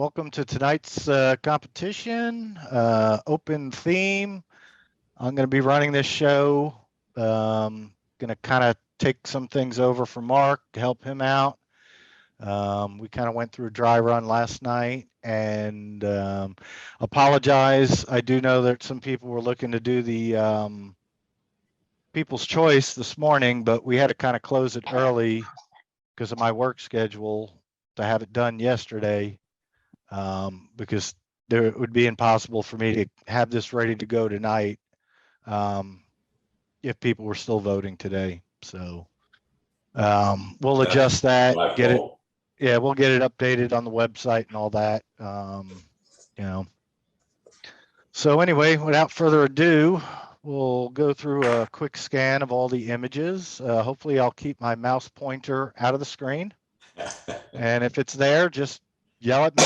welcome to tonight's competition, open theme. I'm going to be running this show. Going to kind of take some things over from Mark, help him out. We kind of went through a dry run last night and apologize. I do know that some people were looking to do the People's Choice this morning, but we had to kind of close it early because of my work schedule to have it done yesterday. Because it would be impossible for me to have this ready to go tonight if people were still voting today. So we'll adjust that, get it. Yeah, we'll get it updated on the website and all that. So anyway, without further ado, we'll go through a quick scan of all the images. Hopefully I'll keep my mouse pointer out of the screen. And if it's there, just yell at me,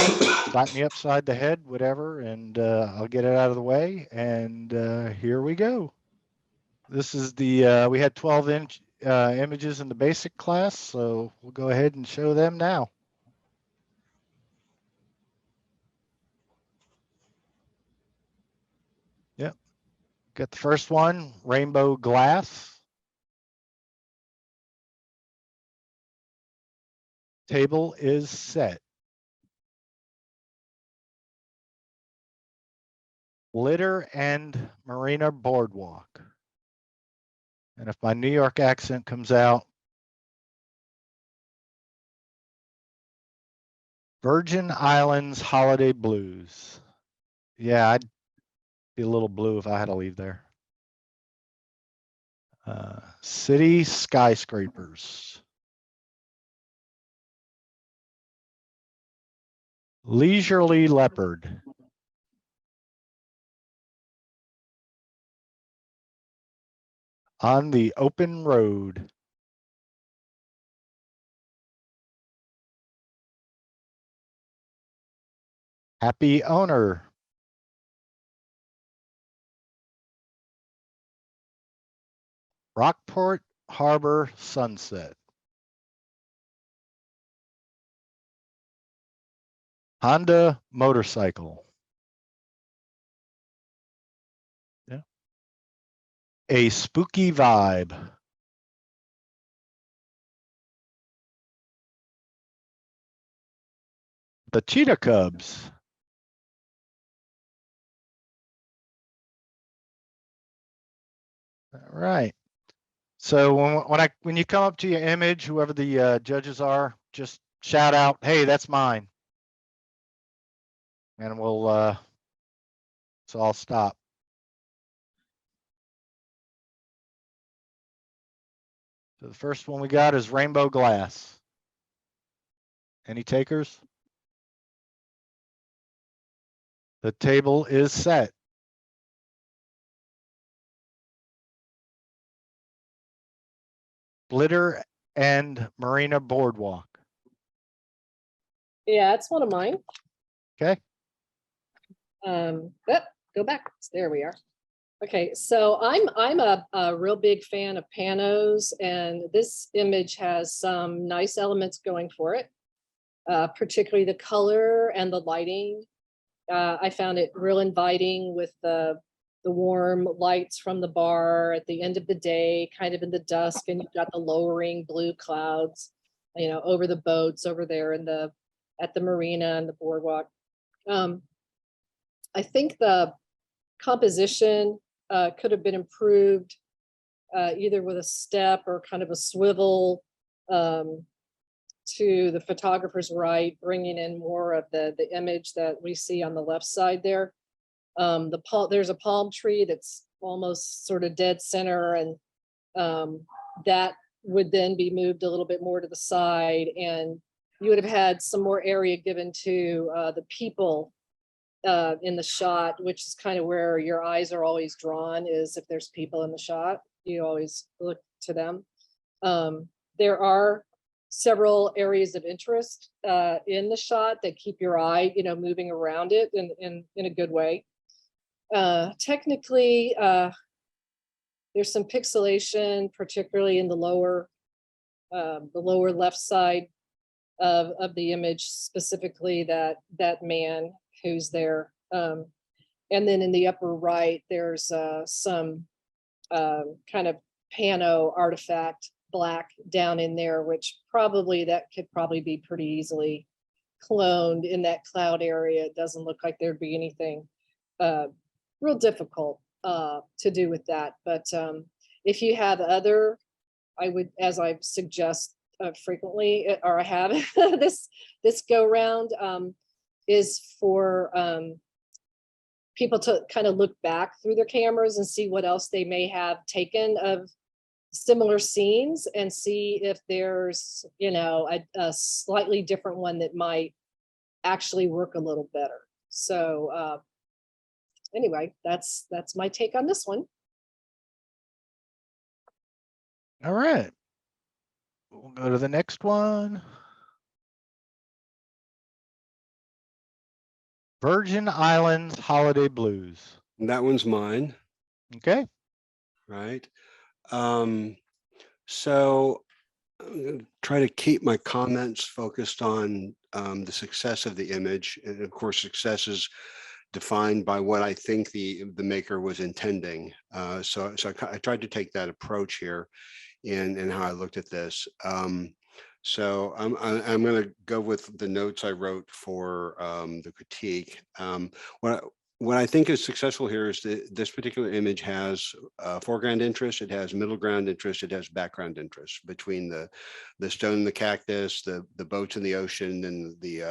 slap me upside the head, whatever, and I'll get it out of the way. And here we go. This is the, we had 12-inch images in the basic class, so we'll go ahead and show them now. Yep. Got the first one, rainbow glass. Table is set. Litter and Marina Boardwalk. And if my New York accent comes out, Virgin Islands Holiday Blues. Yeah, I'd be a little blue if I had to leave there. City skyscrapers. Leisurely leopard. On the open road. Happy owner. Rockport Harbor sunset. Honda motorcycle. Yeah. A spooky vibe. The Cheetah Cubs. All right. So when you come up to your image, whoever the judges are, just shout out, "Hey, that's mine," and we'll. So I'll stop. So the first one we got is rainbow glass. Any takers? The table is set. Glitter and Marina Boardwalk. Yeah, it's one of mine. Okay. Go back. There we are. Okay, so I'm a real big fan of panos, and this image has some nice elements going for it, particularly the color and the lighting. I found it real inviting with the warm lights from the bar at the end of the day, kind of in the dusk, and you've got the lowering blue clouds, you know, over the boats over there in at the marina and the boardwalk. I think the composition could have been improved either with a step or kind of a swivel to the photographer's right, bringing in more of the image that we see on the left side there. There's a palm tree that's almost sort of dead center, and that would then be moved a little bit more to the side, and you would have had some more area given to the people in the shot, which is kind of where your eyes are always drawn, is if there's people in the shot, you always look to them. There are several areas of interest in the shot that keep your eye, you know, moving around it in a good way. Technically, there's some pixelation, particularly in the lower left side of the image, specifically that man who's there. And then in the upper right, there's some kind of pano artifact black down in there, which that could probably be pretty easily cloned in that cloud area. It doesn't look like there'd be anything real difficult to do with that. But if you have other, I would, as I suggest frequently, or I have this go round, is for people to kind of look back through their cameras and see what else they may have taken of similar scenes, and see if there's, you know, a slightly different one that might actually work a little better. So anyway, that's my take on this one. All right. We'll go to the next one. Virgin Islands Holiday Blues. That one's mine. Okay. Right. So I'm going to try to keep my comments focused on the success of the image. And of course, success is defined by what I think the maker was intending. So I tried to take that approach here in how I looked at this. So I'm going to go with the notes I wrote for the critique. What I think is successful here is that this particular image has foreground interest, it has middle ground interest, it has background interest between the stone and the cactus, the boats in the ocean, and the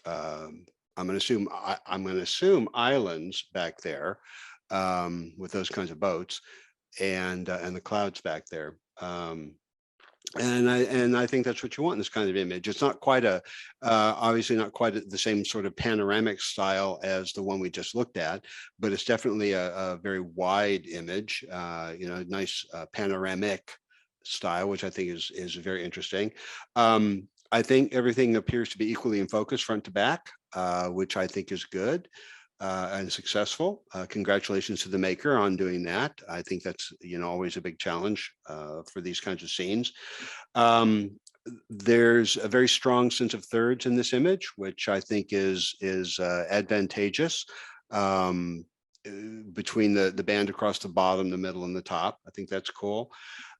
I'm going to assume islands back there with those kinds of boats, and the clouds back there. And I think that's what you want in this kind of image. It's not quite obviously not quite the same sort of panoramic style as the one we just looked at, but it's definitely a very wide image, you know, nice panoramic style, which I think is very interesting. I think everything appears to be equally in focus front to back, which I think is good. And successful. Congratulations to the maker on doing that. I think that's, you know, always a big challenge for these kinds of scenes. There's a very strong sense of thirds in this image, which I think is advantageous between the band across the bottom, the middle, and the top. I think that's cool.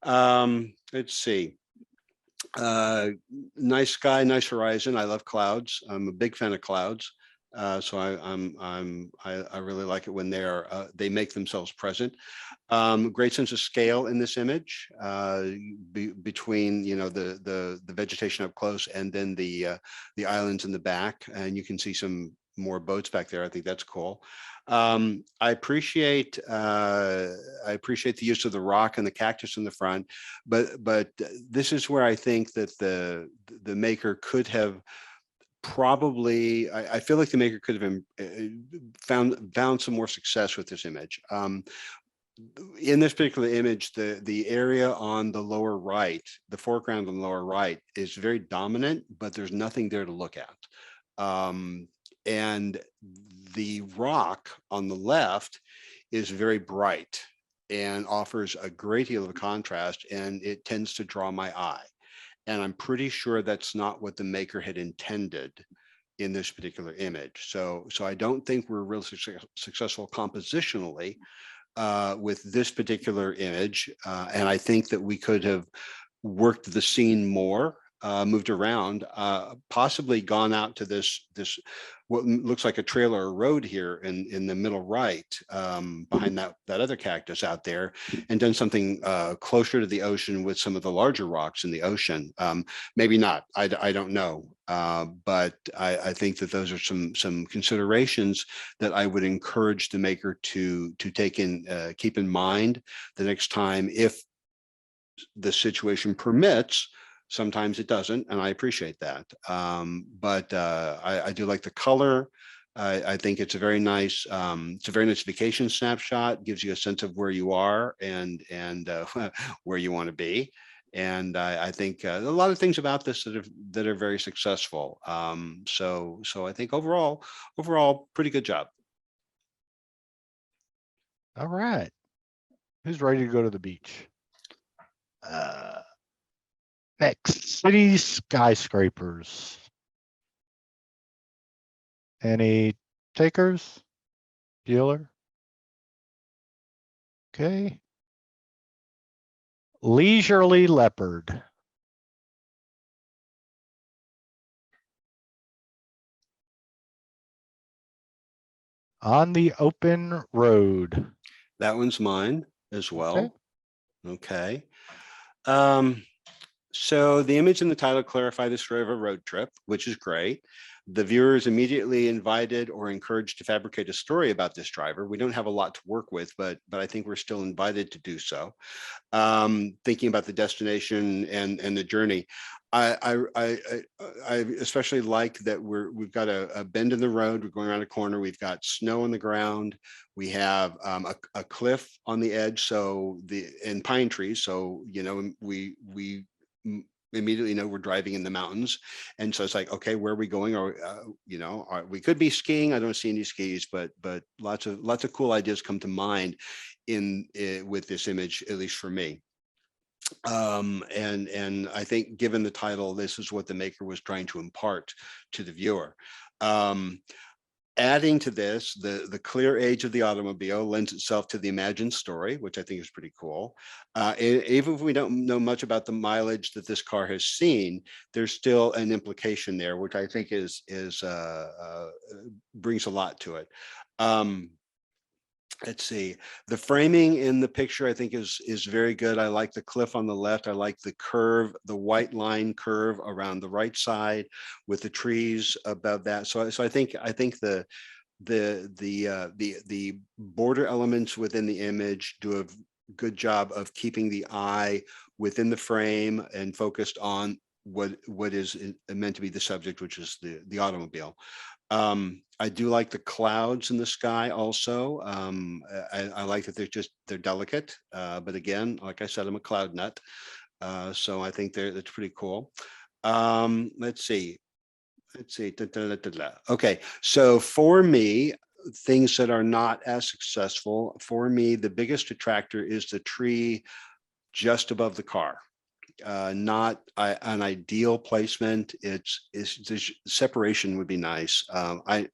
Let's see. Nice sky, nice horizon. I love clouds. I'm a big fan of clouds. So I really like it when they make themselves present. Great sense of scale in this image between, you know, the vegetation up close and then the islands in the back, and you can see some more boats back there. I think that's cool. I appreciate the use of the rock and the cactus in the front, but this is where I think that the maker could have probably, I feel like the maker could have found some more success with this image. In this particular image, the area on the lower right, the foreground on the lower right, is very dominant, but there's nothing there to look at. And the rock on the left is very bright and offers a great deal of contrast, and it tends to draw my eye. And I'm pretty sure that's not what the maker had intended in this particular image. So I don't think we're really successful compositionally with this particular image. And I think that we could have worked the scene more, moved around, possibly gone out to this what looks like a trailer or road here in the middle right, behind that other cactus out there, and done something closer to the ocean with some of the larger rocks in the ocean. Maybe not, I don't know, but I think that those are some considerations that I would encourage the maker to keep in mind the next time, if the situation permits. Sometimes it doesn't, and I appreciate that. But I do like the color. I think it's a very nice vacation snapshot. Gives you a sense of where you are and where you want to be. And I think a lot of things about this that are very successful. So I think overall, pretty good job. All right. Who's ready to go to the beach? Next, city skyscrapers. Any takers? Bueller? Okay. Leisurely leopard. On the open road. That one's mine as well. Okay. Okay. So the image and the title clarify the story of a road trip, which is great. The viewer is immediately invited or encouraged to fabricate a story about this driver. We don't have a lot to work with, but I think we're still invited to do so. Thinking about the destination and the journey. I especially like that we've got a bend in the road. We're going around a corner. We've got snow on the ground. We have a cliff on the edge. So and pine trees. So we immediately know we're driving in the mountains, and so it's like, okay, where are we going? Or we could be skiing. I don't see any skis, but lots of cool ideas come to mind with this image, at least for me. And I think, given the title, this is what the maker was trying to impart to the viewer. Adding to this, the clear age of the automobile lends itself to the imagined story, which I think is pretty cool. Even if we don't know much about the mileage that this car has seen, there's still an implication there, which I think brings a lot to it. Let's see, the framing in the picture I think is very good. I like the cliff on the left. I like the curve, the white line curve around the right side with the trees above that. So I think the border elements within the image do a good job of keeping the eye within the frame and focused on what is meant to be the subject, which is the automobile. I do like the clouds in the sky also. I like that they're delicate, but again, like I said, I'm a cloud nut. So I think that's pretty cool. Let's see. Okay, so for me, things that are not as successful, for me, the biggest detractor is the tree just above the car. Not an ideal placement. It's the separation would be nice. I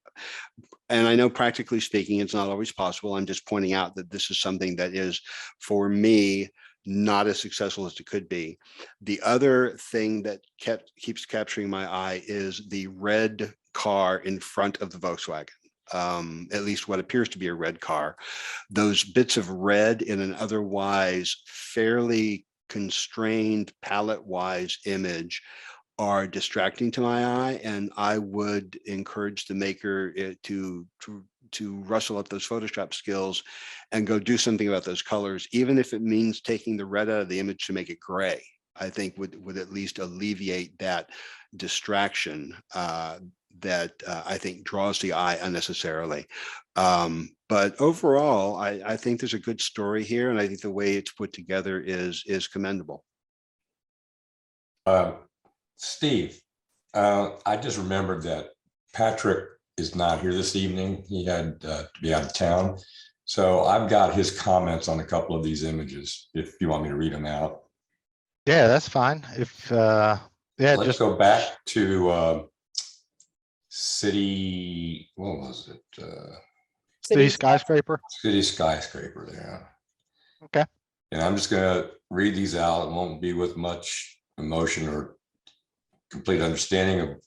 know, practically speaking, it's not always possible. I'm just pointing out that this is something that is, for me, not as successful as it could be. The other thing that keeps capturing my eye is the red car in front of the Volkswagen. At least what appears to be a red car. Those bits of red in an otherwise fairly constrained palette-wise image are distracting to my eye, and I would encourage the maker to rustle up those Photoshop skills and go do something about those colors, even if it means taking the red out of the image to make it gray. I think would at least alleviate that distraction that I think draws the eye unnecessarily. But overall, I think there's a good story here, and I think the way it's put together is commendable. Steve, I just remembered that Patrick is not here this evening. He had to be out of town. So I've got his comments on a couple of these images, if you want me to read them out. Yeah, that's fine. If Let's just go back to city, what was it? city skyscraper. City skyscraper there. Okay. And I'm just going to read these out. It won't be with much emotion or complete understanding of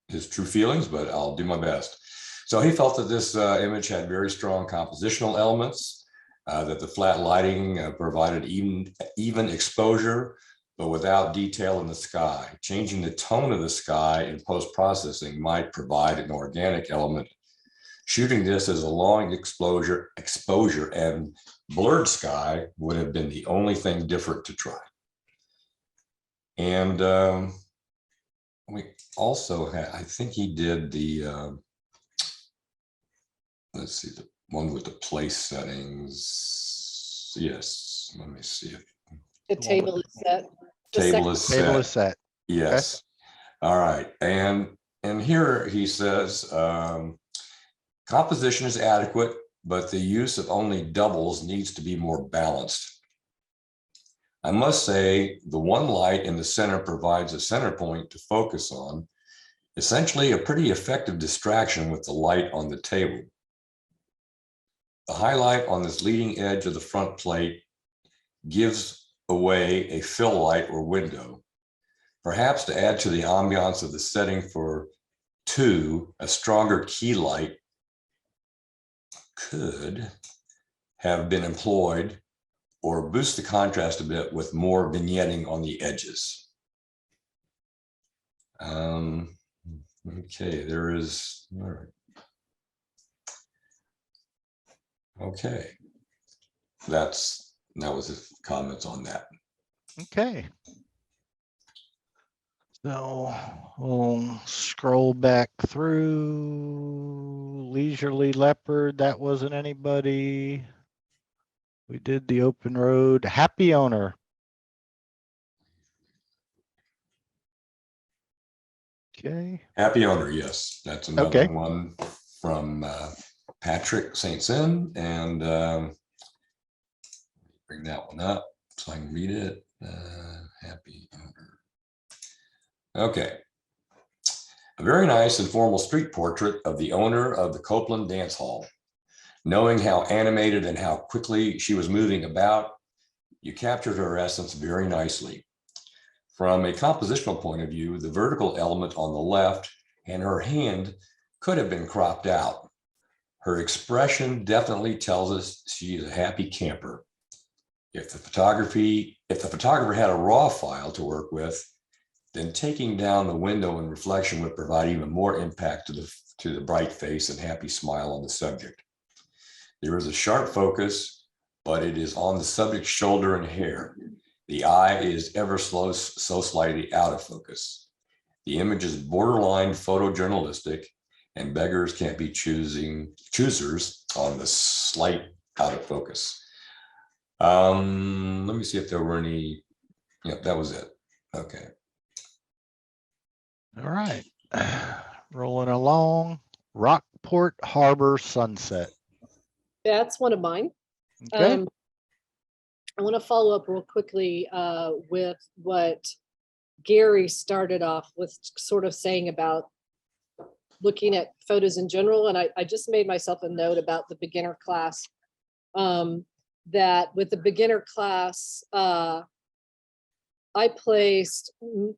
his true feelings, but I'll do my best. So he felt that this image had very strong compositional elements, that the flat lighting provided even exposure, but without detail in the sky. Changing the tone of the sky in post-processing might provide an organic element. Shooting this as a long exposure and blurred sky would have been the only thing different to try. And we also had, I think he did the, let's see, the one with the place settings. Yes, let me see it. The table is set. Table is set. Yes. Okay. All right. And here he says, composition is adequate, but the use of only doubles needs to be more balanced. I must say the one light in the center provides a center point to focus on, essentially a pretty effective distraction with the light on the table. The highlight on this leading edge of the front plate gives away a fill light or window, perhaps to add to the ambiance of the setting. For 2, a stronger key light could have been employed or boost the contrast a bit with more vignetting on the edges. Okay, there is, all right. Okay, that was his comments on that. Okay. So we'll scroll back through. Leisurely Leopard, that wasn't anybody. We did the open road. Happy Owner. Okay. Happy Owner, yes, that's another Okay. one from Patrick StCin, and bring that one up so I can read it. Happy Owner. Okay. A very nice and formal street portrait of the owner of the Copeland Dance Hall. Knowing how animated and how quickly she was moving about, you captured her essence very nicely. From a compositional point of view, the vertical element on the left and her hand could have been cropped out. Her expression definitely tells us she is a happy camper. If the photographer had a raw file to work with, then taking down the window and reflection would provide even more impact to the bright face and happy smile on the subject. There is a sharp focus, but it is on the subject's shoulder and hair. The eye is ever so slightly out of focus. The image is borderline photojournalistic, and beggars can't be choosers on the slight out of focus. Let me see if there were any. Yep, that was it. Okay. All right. Rolling along. Rockport Harbor Sunset. That's one of mine. Okay. I want to follow up real quickly with what Gary started off with, sort of saying about looking at photos in general. And I just made myself a note about the beginner class, that with the beginner class, I placed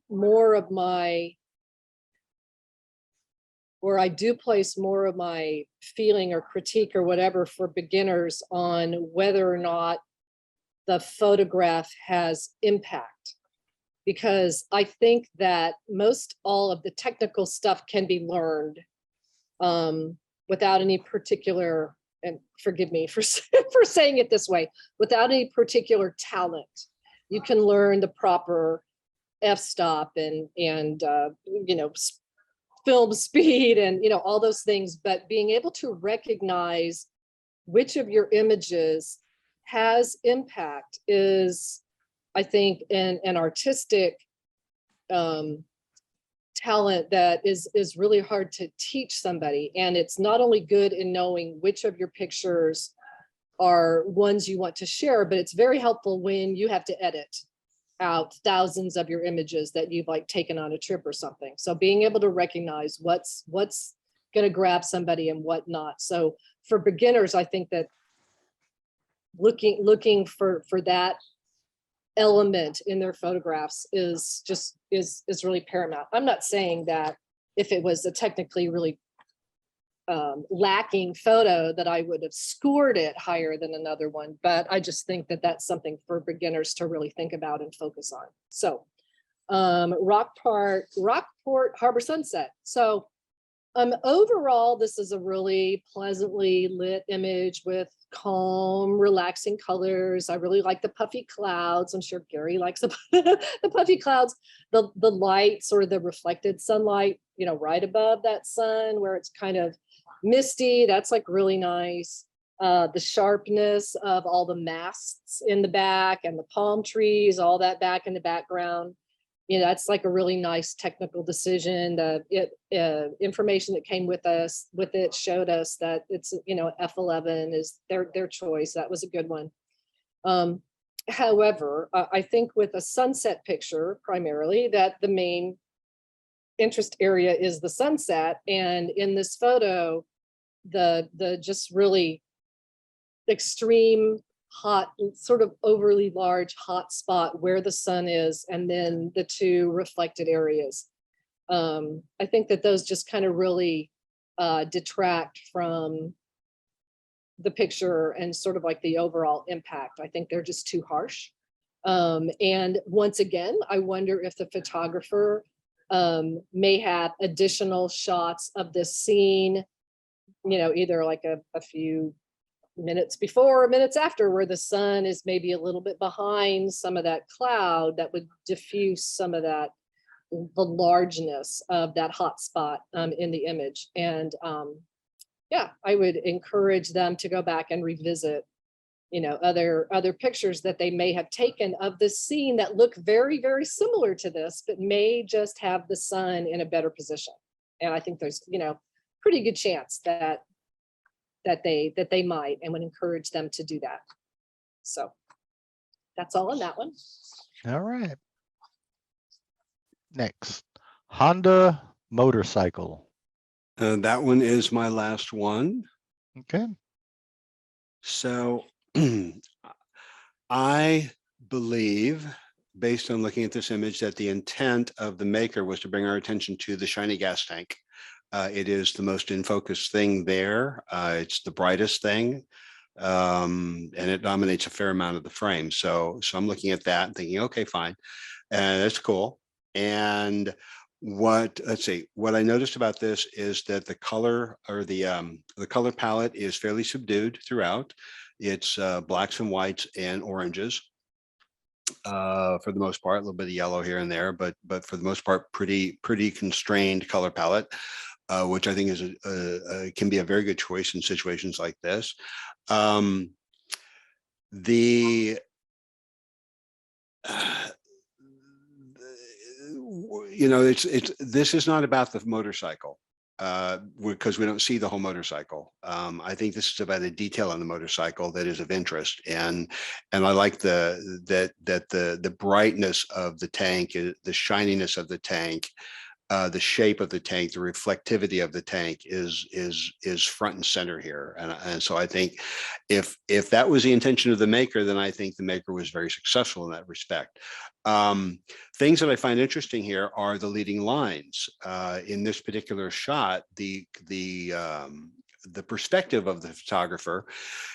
more of my, or I do place more of my feeling or critique or whatever for beginners on whether or not the photograph has impact. Because I think that most all of the technical stuff can be learned without any particular, and forgive me for saying it this way, without any particular talent. You can learn the proper f-stop and you know, film speed and, you know, all those things, but being able to recognize which of your images has impact is, I think, an artistic talent that is really hard to teach somebody. And it's not only good in knowing which of your pictures are ones you want to share, but it's very helpful when you have to edit out thousands of your images that you've like taken on a trip or something. So being able to recognize what's going to grab somebody and what not. So for beginners, I think that looking for that element in their photographs is really paramount. I'm not saying that if it was a technically really lacking photo that I would have scored it higher than another one, but I just think that that's something for beginners to really think about and focus on. So Rockport Harbor Sunset. So overall, this is a really pleasantly lit image with calm, relaxing colors. I really like the puffy clouds. I'm sure Gary likes the puffy clouds. The light, sort of the reflected sunlight, you know, right above that sun where it's kind of misty. That's like really nice. The sharpness of all the masts in the back and the palm trees, all that back in the background. You know, that's like a really nice technical decision. The information that came with it showed us that it's, you know, F11 is their choice. That was a good one. However, I think with a sunset picture primarily, that the main interest area is the sunset. And in this photo, the just really extreme hot, sort of overly large hot spot where the sun is, and then the two reflected areas. I think that those just kind of really detract from the picture and sort of like the overall impact. I think they're just too harsh. And once again, I wonder if the photographer may have additional shots of this scene, you know, either like a few minutes before or minutes after, where the sun is maybe a little bit behind some of that cloud that would diffuse some of that, the largeness of that hot spot in the image. And yeah, I would encourage them to go back and revisit, you know, other pictures that they may have taken of this scene that look very, very similar to this, but may just have the sun in a better position. And I think there's, you know, pretty good chance that they might, and would encourage them to do that. So that's all on that one. All right. Next, Honda motorcycle. That one is my last one. Okay. So I believe, based on looking at this image, that the intent of the maker was to bring our attention to the shiny gas tank. It is the most in focus thing there. It's the brightest thing, and it dominates a fair amount of the frame. So I'm looking at that and thinking, okay, fine, that's cool. And let's see, what I noticed about this is that the color, or the color palette, is fairly subdued throughout. It's blacks and whites and oranges. For the most part, a little bit of yellow here and there, but for the most part, pretty constrained color palette, which I think is can be a very good choice in situations like this. You know, this is not about the motorcycle, because we don't see the whole motorcycle. I think this is about a detail on the motorcycle that is of interest, and I like the brightness of the tank, the shininess of the tank, the shape of the tank, the reflectivity of the tank is front and center here. And so I think if that was the intention of the maker, then I think the maker was very successful in that respect. Things that I find interesting here are the leading lines. In this particular shot, the perspective of the photographer,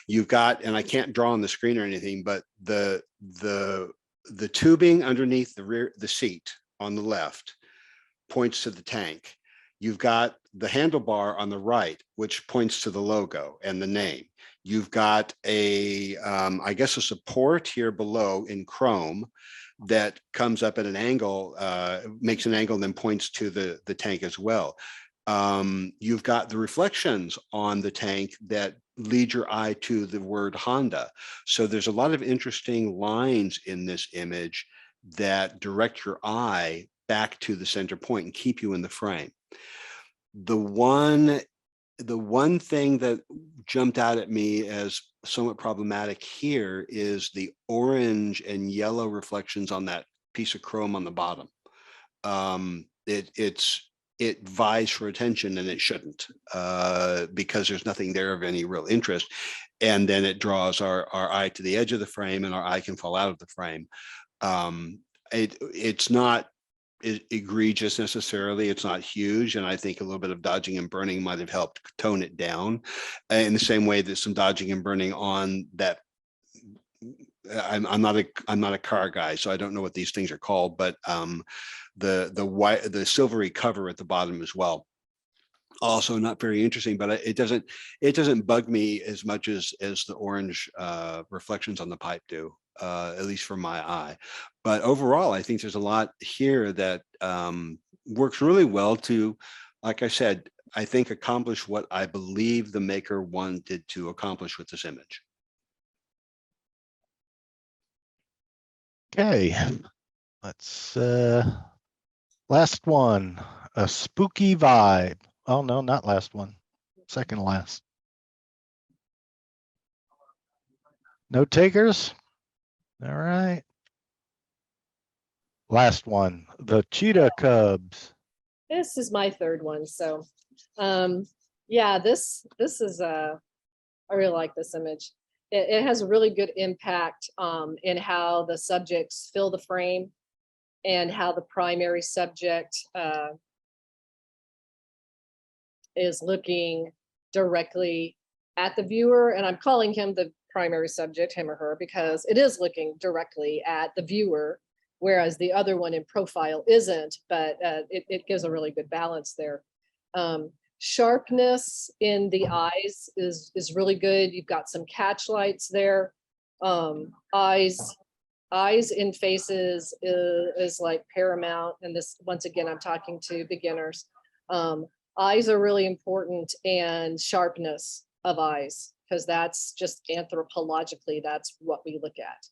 you've got, and I can't draw on the screen or anything, but the tubing underneath the seat on the left points to the tank. You've got the handlebar on the right, which points to the logo and the name. You've got I guess a support here below in chrome that comes up at an angle, makes an angle, and then points to the tank as well. You've got the reflections on the tank that lead your eye to the word Honda. So there's a lot of interesting lines in this image that direct your eye back to the center point and keep you in the frame. The one thing that jumped out at me as somewhat problematic here is the orange and yellow reflections on that piece of chrome on the bottom. It vies for attention, and it shouldn't, because there's nothing there of any real interest. And then it draws our eye to the edge of the frame, and our eye can fall out of the frame. It's not egregious necessarily. It's not huge, and I think a little bit of dodging and burning might have helped tone it down, in the same way that some dodging and burning on that. I'm not a car guy, so I don't know what these things are called, but the silvery cover at the bottom as well, also not very interesting. But it doesn't bug me as much as the orange reflections on the pipe do, at least for my eye. But overall, I think there's a lot here that works really well to, like I said, I think accomplish what I believe the maker wanted to accomplish with this image. Okay, let's last one, a spooky vibe. Oh no, not last one, second last. No takers? All right. Last one, the Cheetah Cubs. This is my third one. So, yeah, this is I really like this image. It has a really good impact in how the subjects fill the frame and how the primary subject is looking directly at the viewer. And I'm calling him the primary subject, him or her, because it is looking directly at the viewer, whereas the other one in profile isn't, but it gives a really good balance there. Sharpness in the eyes is really good. You've got some catch lights there. Eyes in faces is like paramount. And this, once again, I'm talking to beginners. Eyes are really important, and sharpness of eyes, because that's just anthropologically, that's what we look at.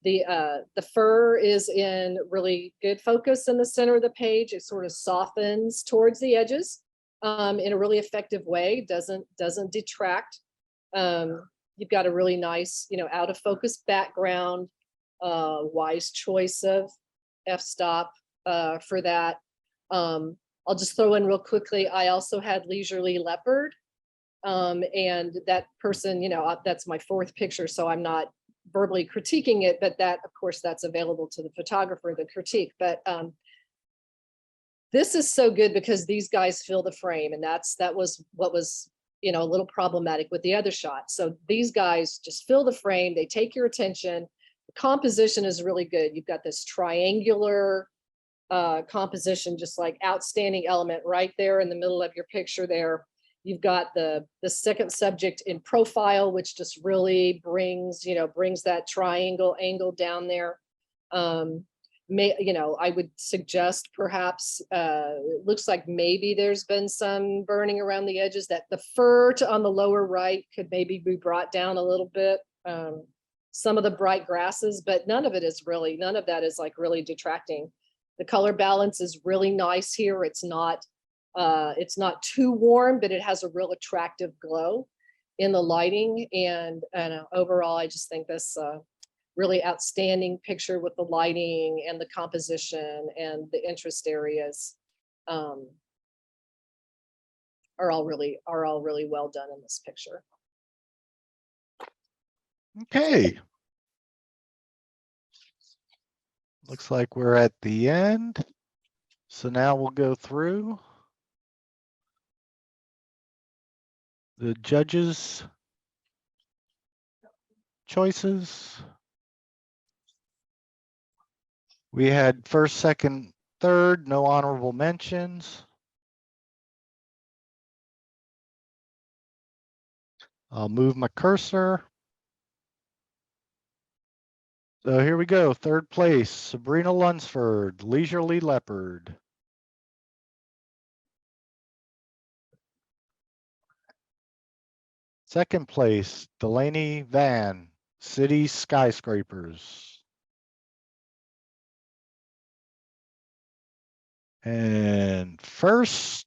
The fur is in really good focus in the center of the page. It sort of softens towards the edges in a really effective way, doesn't detract. You've got a really nice, out of focus background, wise choice of f-stop for that. I'll just throw in real quickly, I also had leisurely leopard, and that person, that's my fourth picture, so I'm not verbally critiquing it, but that, of course, that's available to the photographer, the critique. But this is so good because these guys fill the frame, and that was what was, a little problematic with the other shot. So these guys just fill the frame, they take your attention. The composition is really good. You've got this triangular composition, just like outstanding element right there in the middle of your picture there. You've got the second subject in profile, which just really brings that triangle angle down there. I would suggest perhaps, it looks like maybe there's been some burning around the edges, that the fur on the lower right could maybe be brought down a little bit. Some of the bright grasses, but none of that is like really detracting. The color balance is really nice here. It's not too warm, but it has a real attractive glow in the lighting. And overall, I just think this really outstanding picture with the lighting and the composition and the interest areas are all really well done in this picture. Okay. Looks like we're at the end. So now we'll go through the judges' choices. We had first, second, third, no honorable mentions. I'll move my cursor. So here we go. Third place, Sabrina Lunsford, Leisurely Leopard. Second place, Delaney Van, City Skyscrapers. And first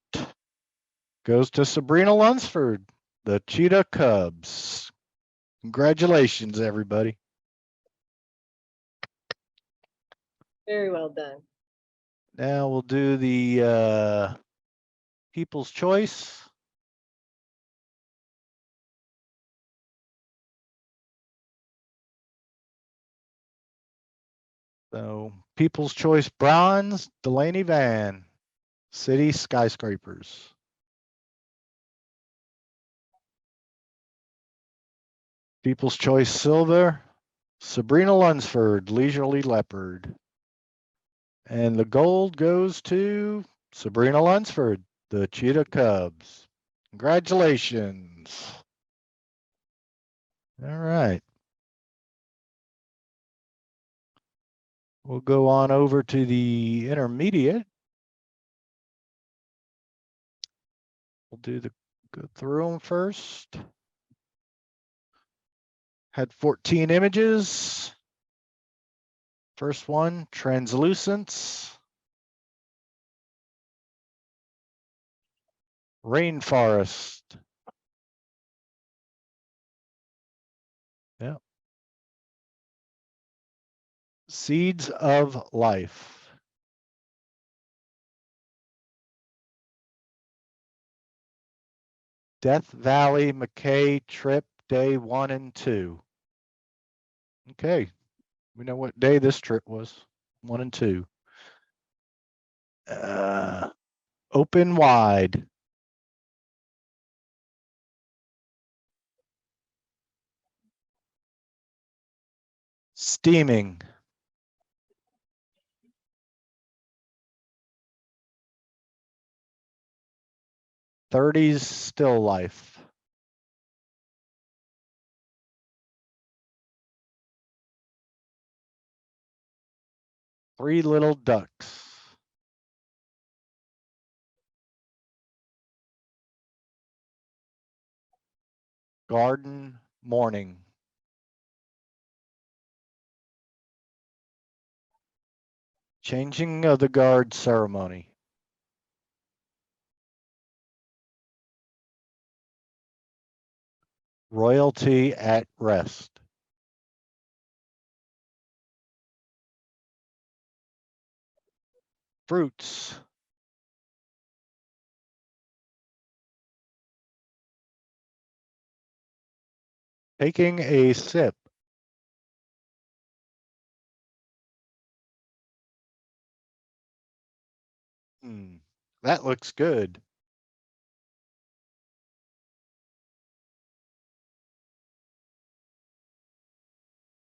goes to Sabrina Lunsford, the Cheetah Cubs. Congratulations, everybody. Very well done. Now we'll do the People's Choice. So People's Choice Bronze, Delaney Van, City Skyscrapers. People's Choice Silver, Sabrina Lunsford, Leisurely Leopard. And the gold goes to Sabrina Lunsford, the Cheetah Cubs. Congratulations. All right. We'll go on over to the intermediate. We'll go through them first. Had 14 images. First one, translucence. Rainforest. Yeah. Seeds of Life. Death Valley McKay trip day 1 and 2. Okay, we know what day this trip was, 1 and 2. Open Wide. Steaming. '30s Still Life. Three Little Ducks. Garden Morning. Changing of the Guard Ceremony. Royalty at Rest. Fruits. Taking a Sip. That looks good.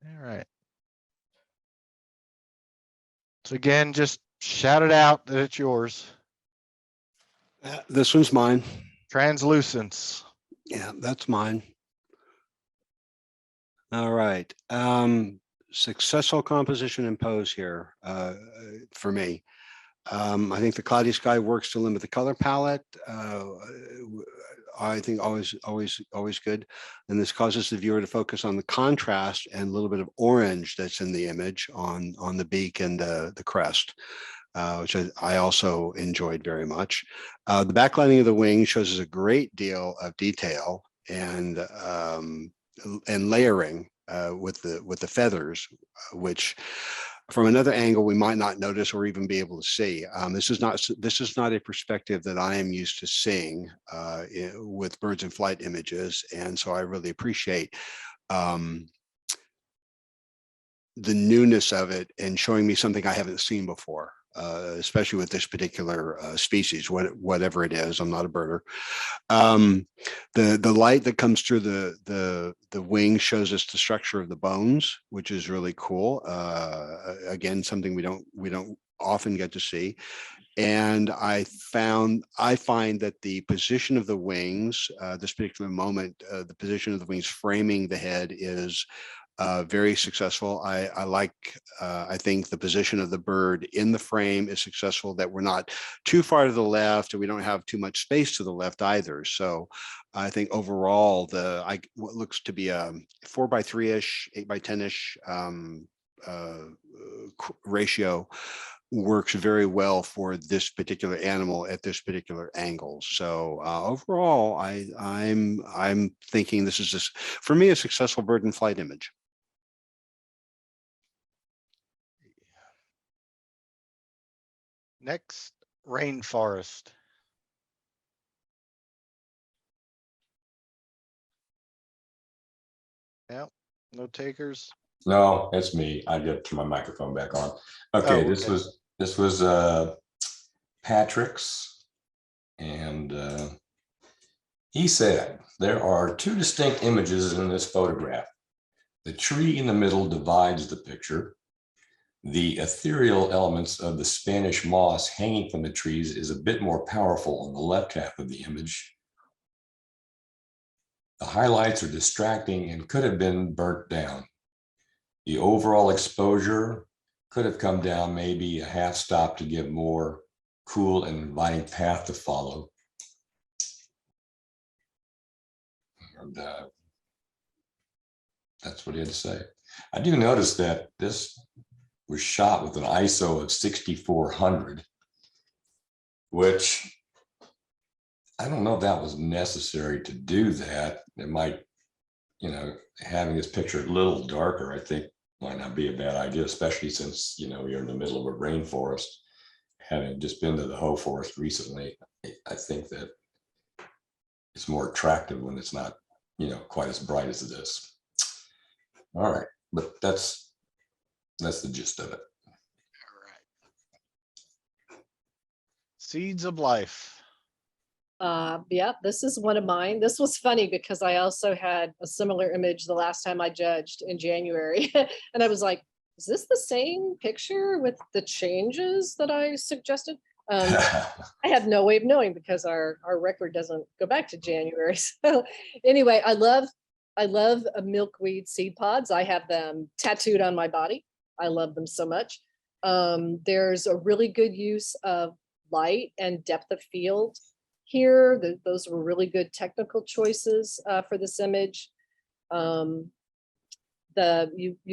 All right. So again, just shout it out that it's yours. This one's mine. Translucence. Yeah, that's mine. All right. Successful composition and pose here for me. I think the cloudy sky works to limit the color palette. I think always good. And this causes the viewer to focus on the contrast and a little bit of orange that's in the image on the beak and the crest, which I also enjoyed very much. The backlighting of the wing shows us a great deal of detail and layering with the feathers, which from another angle we might not notice or even be able to see. This is not a perspective that I am used to seeing with birds in flight images, and so I really appreciate the newness of it and showing me something I haven't seen before. Especially with this particular species, whatever it is. I'm not a birder. The light that comes through the wing shows us the structure of the bones, which is really cool. Again, something we don't often get to see. And I find that the position of the wings, this particular moment, the position of the wings framing the head is very successful. I think the position of the bird in the frame is successful, that we're not too far to the left and we don't have too much space to the left either. So I think overall what looks to be a 4:3-ish, 8:10-ish ratio works very well for this particular animal at this particular angle. So overall, I'm thinking this is just for me a successful bird in flight image. Next, Rainforest. Yep, no takers. No, it's me. I get to my microphone back on. Okay, Oh, this was Patrick's, and he said there are two distinct images in this photograph. The tree in the middle divides the picture. The ethereal elements of the Spanish moss hanging from the trees is a bit more powerful on the left half of the image. The highlights are distracting and could have been burnt down. The overall exposure could have come down maybe a half stop to give more cool and inviting path to follow. And that's what he had to say. I do notice that this was shot with an ISO of 6400, which I don't know if that was necessary to do that. It might, having this picture a little darker, I think might not be a bad idea, especially since, you're in the middle of a rainforest. Having just been to the Hoh Forest recently, I think that it's more attractive when it's not, quite as bright as it is. All right, but that's the gist of it. All right. Seeds of Life. Yeah, this is one of mine. This was funny because I also had a similar image the last time I judged in January. And I was like, is this the same picture with the changes that I suggested? I had no way of knowing because our record doesn't go back to January. So anyway, I love milkweed seed pods. I have them tattooed on my body. I love them so much. There's a really good use of light and depth of field here. Those were really good technical choices for this image. You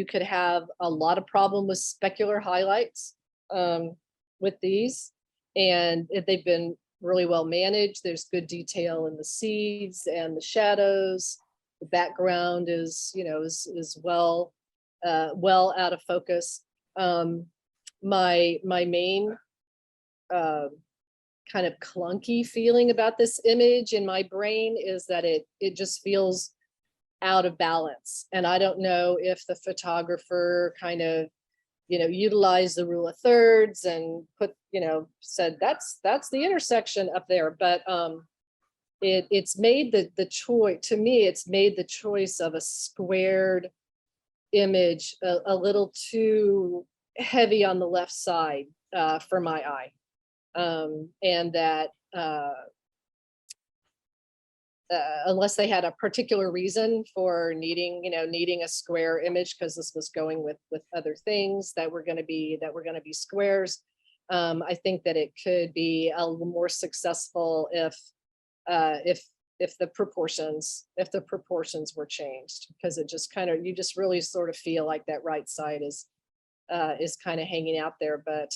could have a lot of problem with specular highlights with these, and they've been really well managed. There's good detail in the seeds and the shadows. The background is well out of focus. My main kind of clunky feeling about this image in my brain is that it just feels out of balance. And I don't know if the photographer kind of, utilized the rule of thirds and put, said that's the intersection up there. But it's made the choice, to me, it's made the choice of a squared image a little too heavy on the left side for my eye. And that unless they had a particular reason for needing a square image, because this was going with other things that were going to be squares, I think that it could be a little more successful if the proportions were changed, because it just you just really sort of feel like that right side is kind of hanging out there. But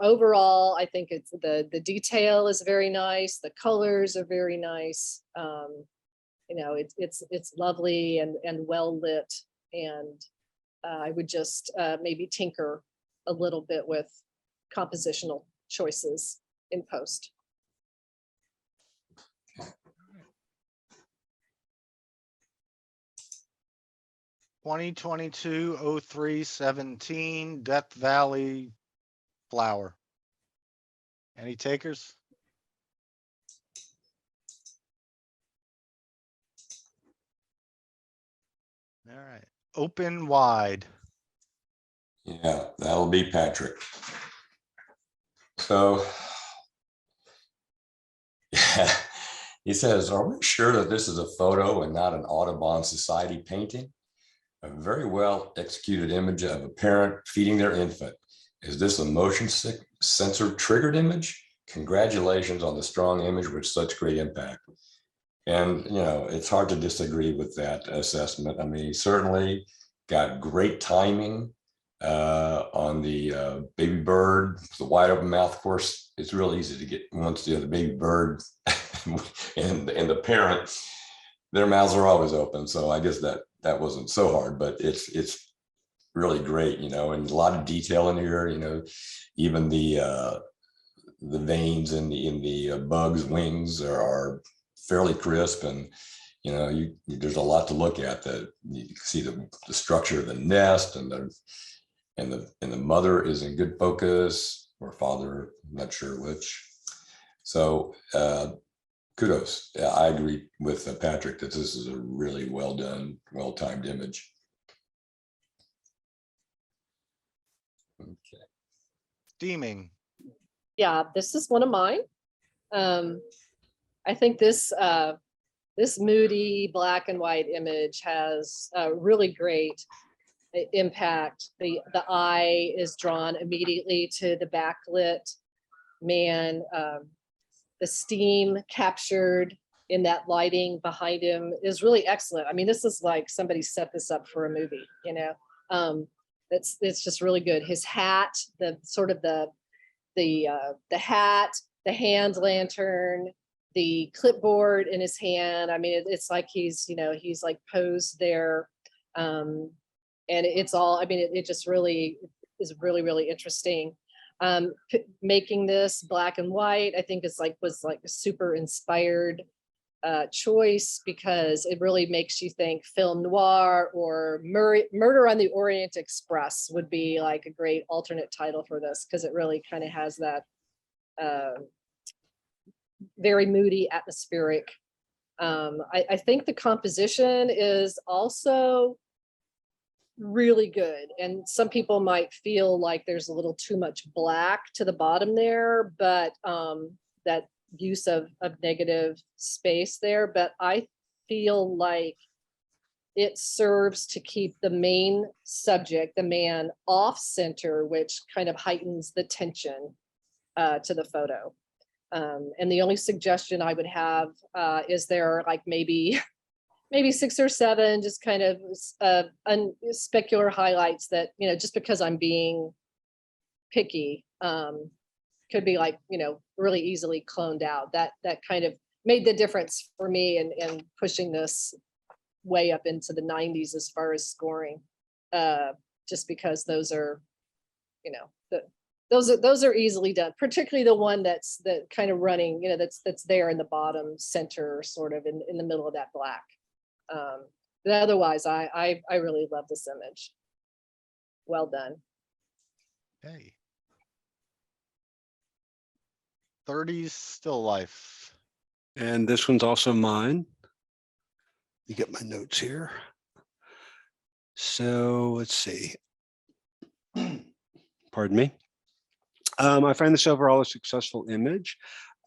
overall, I think it's the detail is very nice. The colors are very nice. It's lovely and well lit. And I would just maybe tinker a little bit with compositional choices in post. Twenty 2022-03-17 Death Valley flower. Any takers? All right. Open wide. Yeah, that'll be Patrick. So, yeah, he says, are we sure that this is a photo and not an Audubon Society painting? A very well executed image of a parent feeding their infant. Is this a motion sensor triggered image? Congratulations on the strong image with such great impact. And, it's hard to disagree with that assessment. I mean, he certainly got great timing on the baby bird, the wide open mouth. Of course, it's real easy to get once the baby bird and the parent, their mouths are always open. So I guess that wasn't so hard, but it's really great, and a lot of detail in here, even the veins in the bug's wings are fairly crisp, and there's a lot to look at. That you can see the structure of the nest, and the mother is in good focus, or father, I'm not sure which. So kudos. Yeah, I agree with Patrick that this is a really well done, well timed image. Okay. Steaming. Yeah, this is one of mine. I think this moody black and white image has a really great impact. The eye is drawn immediately to the backlit man. The steam captured in that lighting behind him is really excellent. I mean, this is like somebody set this up for a movie, it's just really good. His hat, the sort of the hat, the hand lantern, the clipboard in his hand. I mean, it's like he's like posed there. and it's all, I mean, it just really is really, really interesting. Making this black and white, I think was like a super inspired choice, because it really makes you think film noir, or Murder on the Orient Express would be like a great alternate title for this, because it really kind of has that very moody, atmospheric. I think the composition is also really good, and some people might feel like there's a little too much black to the bottom there, but that use of negative space there, but I feel like it serves to keep the main subject, the man, off center, which kind of heightens the tension to the photo. And the only suggestion I would have is there like maybe 6 or 7 just kind of specular highlights that, you know, just because I'm being picky, could be like, you know, really easily cloned out. That kind of made the difference for me in pushing this way up into the 90s as far as scoring, just because those are, you know, those are easily done, particularly the one that's kind of running, you know, that's there in the bottom center, sort of in the middle of that black. But otherwise, I really love this image. Well done. Hey. 30s still life. And this one's also mine. You get my notes here. So let's see. Pardon me. I find this overall a successful image.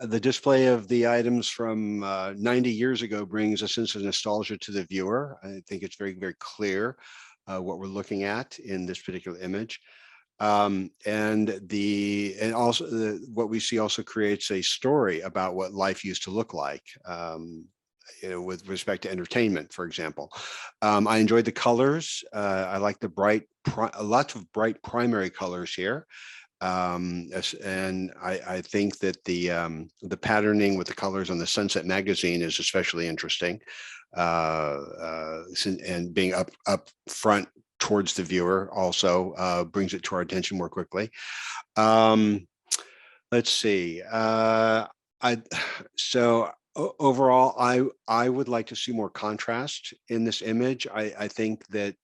The display of the items from 90 years ago brings a sense of nostalgia to the viewer. I think it's very, very clear what we're looking at in this particular image. And also what we see also creates a story about what life used to look like, you know, with respect to entertainment, for example. I enjoyed the colors. I like the lots of bright primary colors here. And I think that the patterning with the colors on the Sunset magazine is especially interesting, and being up front towards the viewer also brings it to our attention more quickly. Let's see. Overall, I would like to see more contrast in this image. I think that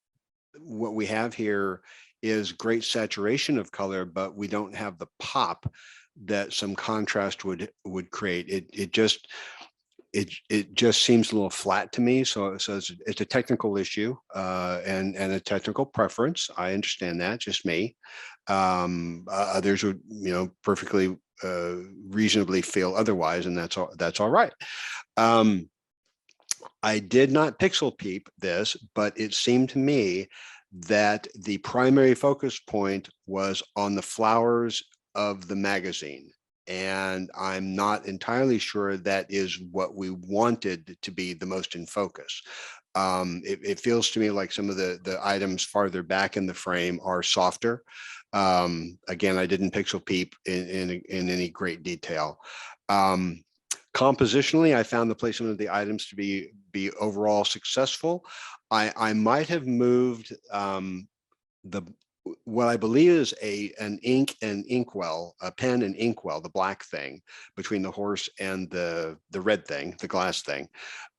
what we have here is great saturation of color, but we don't have the pop that some contrast would create. It just seems a little flat to me. So it's a technical issue and a technical preference. I understand that, just me. Others would, you know, perfectly reasonably feel otherwise, and that's all right. I did not pixel peep this, but it seemed to me that the primary focus point was on the flowers of the magazine. And I'm not entirely sure that is what we wanted to be the most in focus. It feels to me like some of the items farther back in the frame are softer. Again, I didn't pixel peep in any great detail. Compositionally, I found the placement of the items to be overall successful. I might have moved what I believe is an ink and inkwell, a pen and inkwell, the black thing between the horse and the red thing, the glass thing.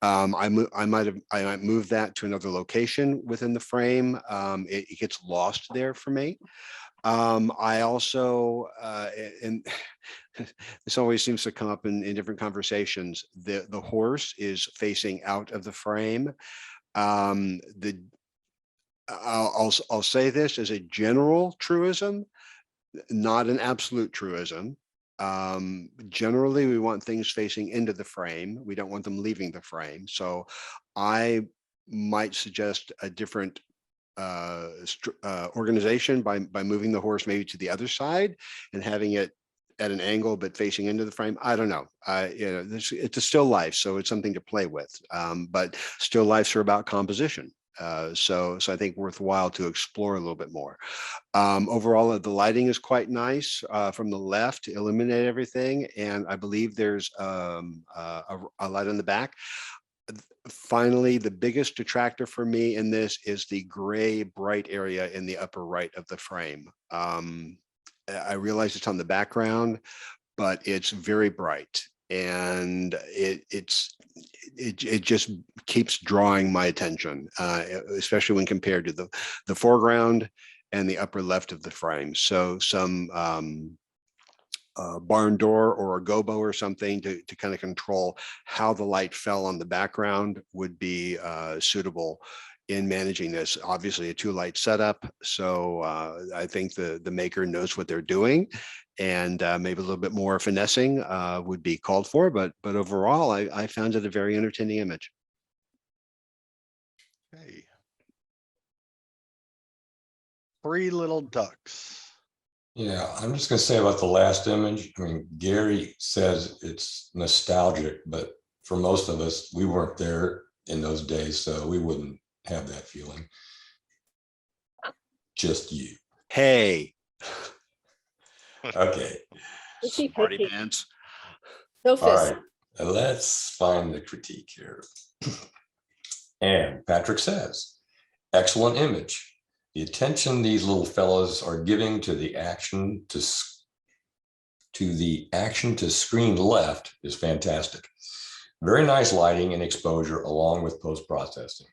I might move that to another location within the frame. It gets lost there for me. I also, and this always seems to come up in different conversations, the horse is facing out of the frame. I'll say this as a general truism, not an absolute truism. Generally, we want things facing into the frame. We don't want them leaving the frame. So I might suggest a different organization by moving the horse maybe to the other side and having it at an angle but facing into the frame. I don't know. You know, it's a still life, so it's something to play with. But still lifes are about composition. So I think worthwhile to explore a little bit more. Overall, the lighting is quite nice from the left to illuminate everything, and I believe there's a light on the back. Finally, the biggest detractor for me in this is the gray bright area in the upper right of the frame. I realize it's on the background, but it's very bright, and it just keeps drawing my attention, especially when compared to the foreground and the upper left of the frame. So some barn door or a gobo or something to kind of control how the light fell on the background would be suitable in managing this. Obviously a 2-light setup. So I think the maker knows what they're doing, and maybe a little bit more finessing would be called for, but overall I found it a very entertaining image. Okay. 3 little ducks. Yeah, I'm just gonna say about the last image. I mean, Gary says it's nostalgic, but for most of us, we weren't there in those days, so we wouldn't have that feeling. Just you. Hey. Okay. Smarty pants. No All fist. right. Let's find the critique here. And Patrick says, excellent image. The attention these little fellows are giving to the action to screen left is fantastic. Very nice lighting and exposure along with post-processing.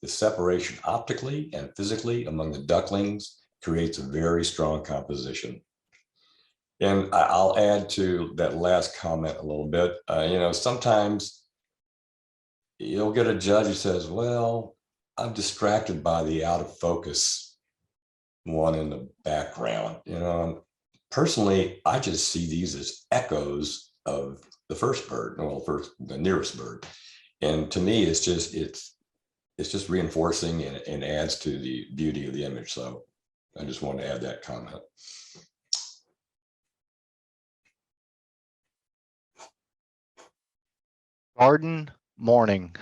The separation optically and physically among the ducklings creates a very strong composition. And I'll add to that last comment a little bit. Sometimes you'll get a judge who says, well, I'm distracted by the out of focus one in the background. Personally, I just see these as echoes of the first bird, the nearest bird. And to me, it's just reinforcing and adds to the beauty of the image. So I just wanted to add that comment. Garden morning.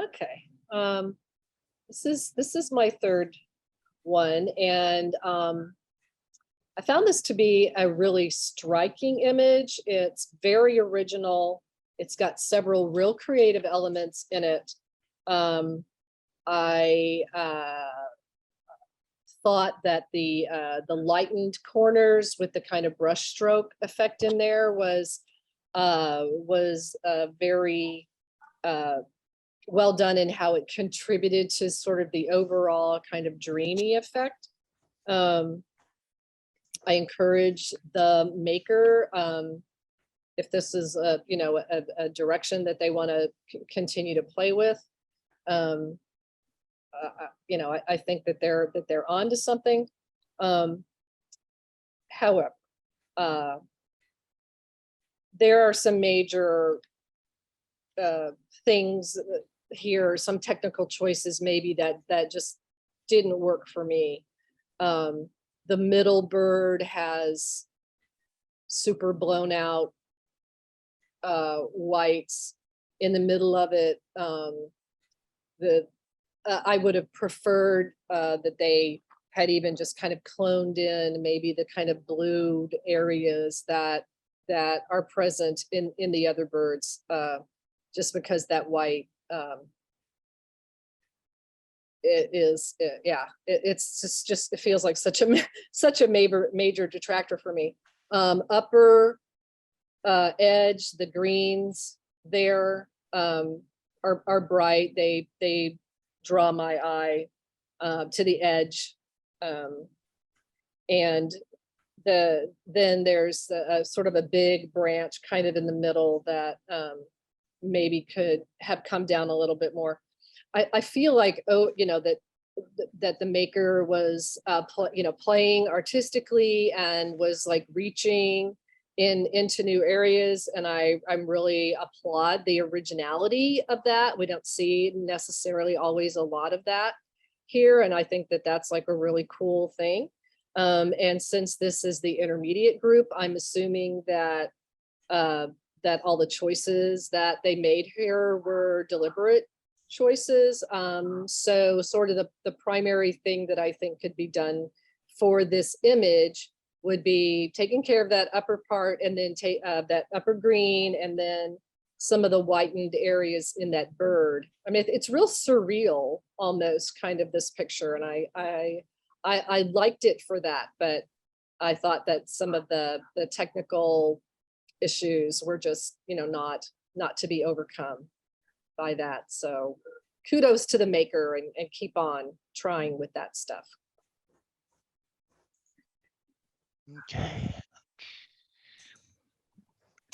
Okay. This is my third one, and I found this to be a really striking image. It's very original. It's got several real creative elements in it. I thought that the lightened corners with the kind of brush stroke effect in there was very well done in how it contributed to sort of the overall kind of dreamy effect. I encourage the maker, if this is a direction that they want to continue to play with, I think that they're onto something. However, there are some major things here, some technical choices maybe that just didn't work for me. The middle bird has super blown out whites in the middle of it. I would have preferred that they had even just kind of cloned in maybe the kind of blued areas that are present in the other birds, just because that white it feels like such a major detractor for me. Upper edge, the greens there are bright. They draw my eye to the edge, and then there's a sort of a big branch kind of in the middle that maybe could have come down a little bit more. I feel like, that the maker was playing artistically and was like reaching into new areas, and I'm really applaud the originality of that. We don't see necessarily always a lot of that here, and I think that that's like a really cool thing. And since this is the intermediate group, I'm assuming that that all the choices that they made here were deliberate choices. So sort of the primary thing that I think could be done for this image would be taking care of that upper part, and then take that upper green, and then some of the whitened areas in that bird. I mean, it's real surreal almost kind of this picture. And I liked it for that, but I thought that some of the technical issues were just, you know, not to be overcome by that. So kudos to the maker and keep on trying with that stuff. Okay.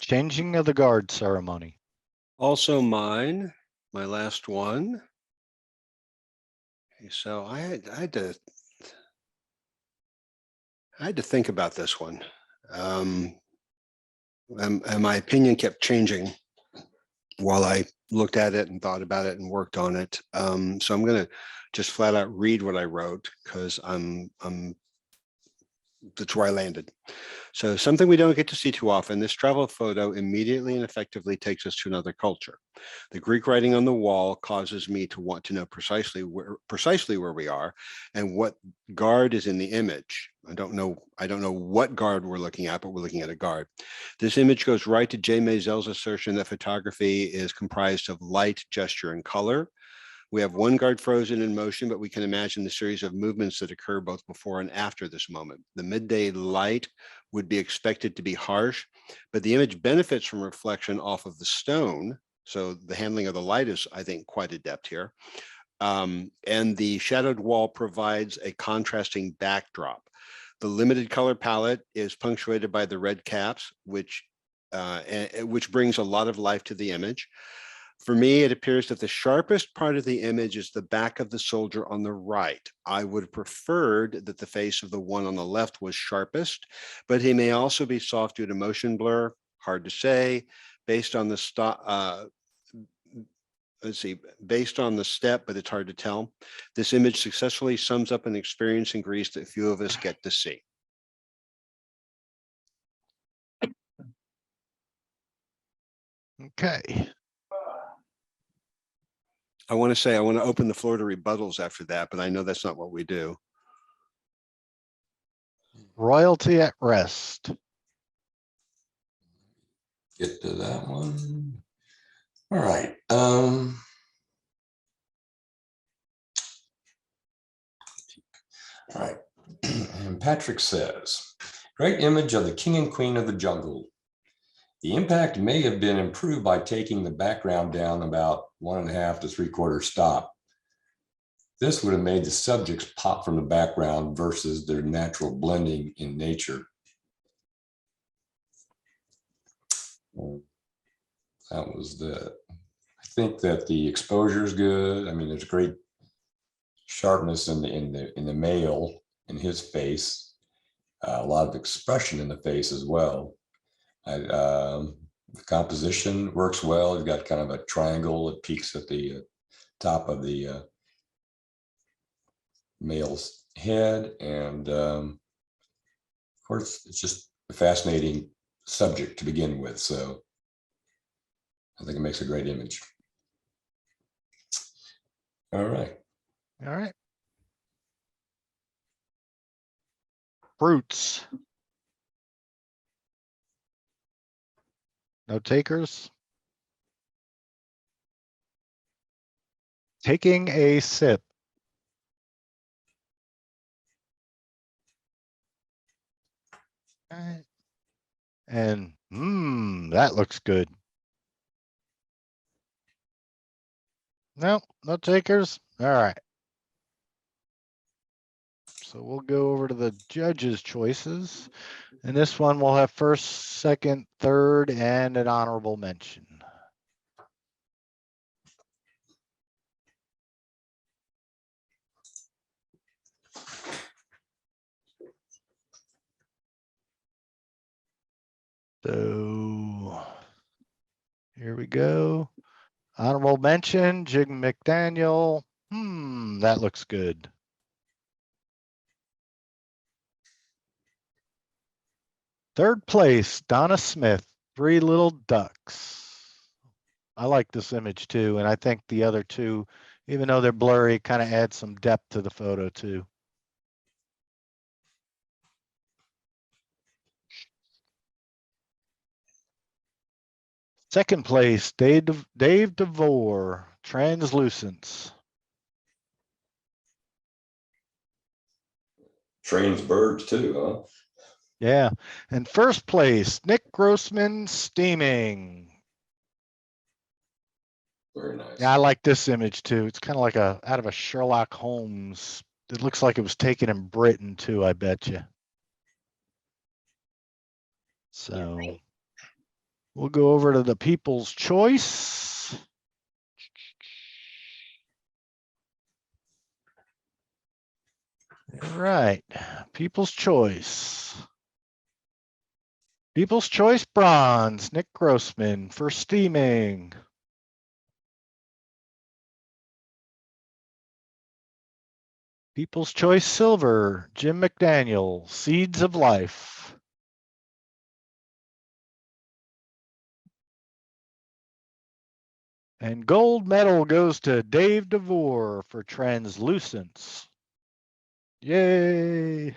Changing of the guard ceremony. Also mine, my last one. Okay, so I had to think about this one. And my opinion kept changing while I looked at it and thought about it and worked on it. So I'm going to just flat out read what I wrote because that's where I landed. So something we don't get to see too often, this travel photo immediately and effectively takes us to another culture. The Greek writing on the wall causes me to want to know precisely where we are and what guard is in the image. I don't know what guard we're looking at, but we're looking at a guard. This image goes right to J. Mazel's assertion that photography is comprised of light, gesture, and color. We have one guard frozen in motion, but we can imagine the series of movements that occur both before and after this moment. The midday light would be expected to be harsh, but the image benefits from reflection off of the stone. So the handling of the light is, I think, quite adept here. And the shadowed wall provides a contrasting backdrop. The limited color palette is punctuated by the red caps, which brings a lot of life to the image. For me, it appears that the sharpest part of the image is the back of the soldier on the right. I would have preferred that the face of the one on the left was sharpest, but he may also be soft due to motion blur. Hard to say. Based on the step, but it's hard to tell. This image successfully sums up an experience in Greece that few of us get to see. Okay. I want to open the floor to rebuttals after that, but I know that's not what we do. Royalty at rest. Get to that one. All right. All right. And Patrick says, great image of the king and queen of the jungle. The impact may have been improved by taking the background down about 1.5 to 3/4 stop. This would have made the subjects pop from the background versus their natural blending in nature. That was the, I think that the exposure is good. I mean, there's great sharpness in the male in his face, a lot of expression in the face as well. The composition works well. You've got kind of a triangle that peaks at the top of the male's head, and of course, it's just a fascinating subject to begin with. So I think it makes a great image. All right. All right. Fruits. No takers. Taking a sip. All right. And that looks good. No takers. All right. So we'll go over to the judges' choices. And this one will have first, second, third, and an honorable mention. So here we go. Honorable mention, Jig McDaniel. That looks good. Third place, Donna Smith, Three Little Ducks. I like this image too, and I think the other two, even though they're blurry, kind of add some depth to the photo too. Second place, Dave DeVore, Translucence. Trains birds too, huh? Yeah. And first place, Nick Grossman, Steaming. Very nice. Yeah, I like this image too. It's kind of like out of a Sherlock Holmes. It looks like it was taken in Britain too, I bet you. So we'll go over to the People's Choice. All right, People's Choice. People's Choice Bronze, Nick Grossman for Steaming. People's Choice Silver, Jim McDaniel, Seeds of Life. And gold medal goes to Dave DeVore for Translucence. Yay.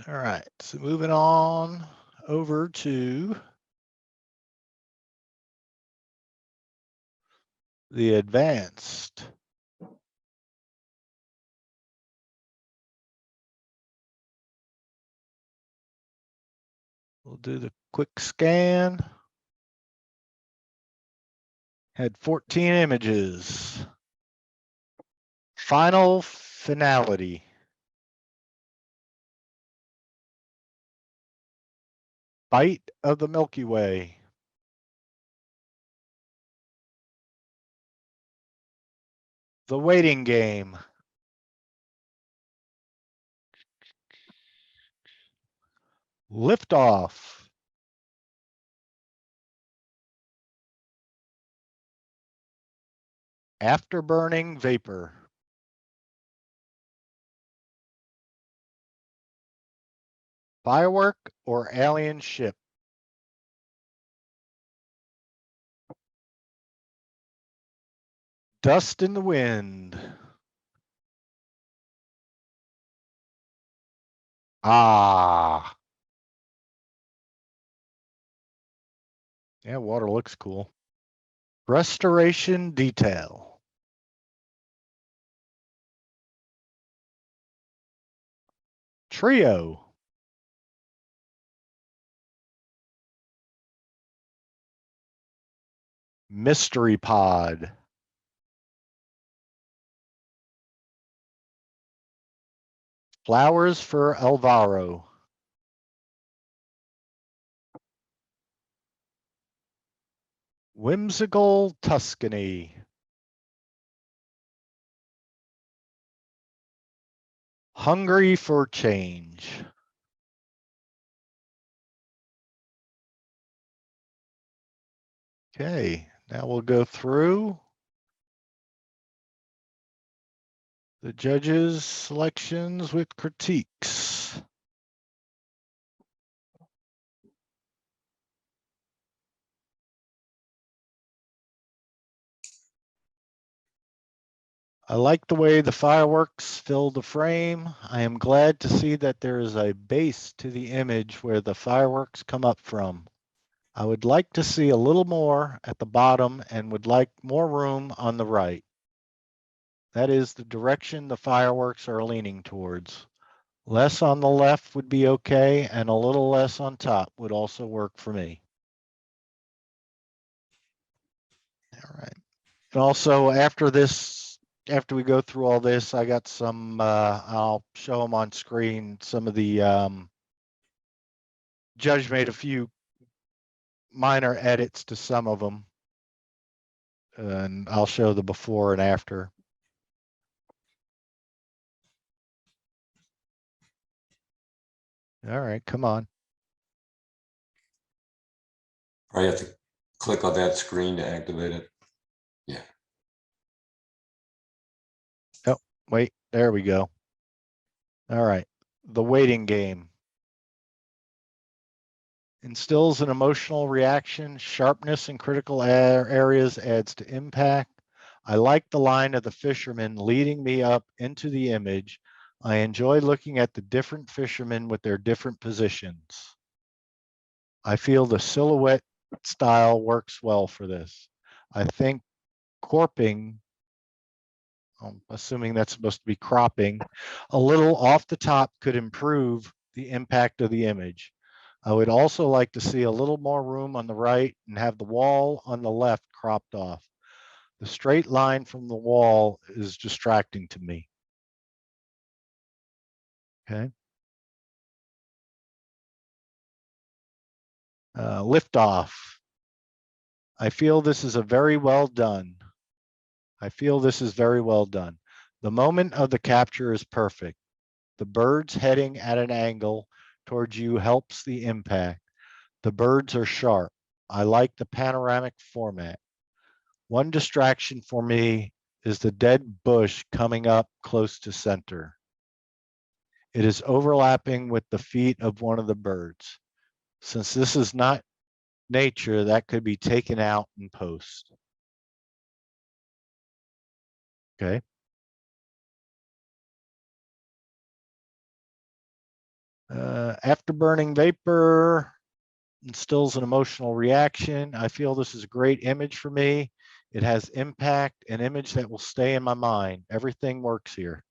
All right, so moving on over to the advanced. We'll do the quick scan. Had 14 images. Final finality. Bite of the Milky Way. The Waiting Game. Liftoff. Afterburning Vapor. Firework or Alien Ship. Dust in the Wind. Ah. Yeah, water looks cool. Restoration Detail. Trio. Mystery Pod. Flowers for Alvaro. Whimsical Tuscany. Hungry for Change. Okay, now we'll go through the judges' selections with critiques. I like the way the fireworks fill the frame. I am glad to see that there is a base to the image where the fireworks come up from. I would like to see a little more at the bottom and would like more room on the right. That is the direction the fireworks are leaning towards. Less on the left would be okay, and a little less on top would also work for me. All right. And also after this, after we go through all this, I got some, I'll show them on screen. Some of the judge made a few minor edits to some of them. And I'll show the before and after. All right, come on. Probably have to click on that screen to activate it. Yeah. Oh, wait, there we go. All right, The Waiting Game. Instills an emotional reaction, sharpness in critical areas adds to impact. I like the line of the fisherman leading me up into the image. I enjoy looking at the different fishermen with their different positions. I feel the silhouette style works well for this. I think corping, I'm assuming that's supposed to be cropping, a little off the top could improve the impact of the image. I would also like to see a little more room on the right and have the wall on the left cropped off. The straight line from the wall is distracting to me. Okay. Liftoff. I feel this is a very well done. I feel this is very well done. The moment of the capture is perfect. The birds heading at an angle towards you helps the impact. The birds are sharp. I like the panoramic format. One distraction for me is the dead bush coming up close to center. It is overlapping with the feet of one of the birds. Since this is not nature, that could be taken out in post. Okay. Afterburning vapor instills an emotional reaction. I feel this is a great image for me. It has impact, an image that will stay in my mind. Everything works here.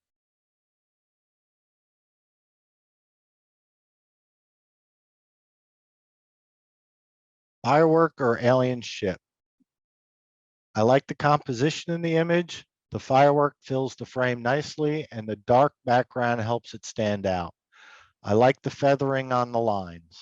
Firework or alien ship. I like the composition in the image. The firework fills the frame nicely and the dark background helps it stand out. I like the feathering on the lines.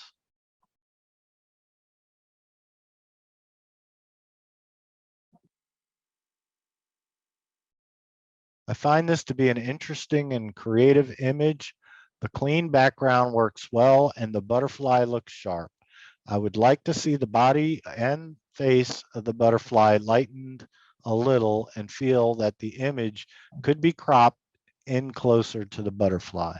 I find this to be an interesting and creative image. The clean background works well and the butterfly looks sharp. I would like to see the body and face of the butterfly lightened a little and feel that the image could be cropped in closer to the butterfly.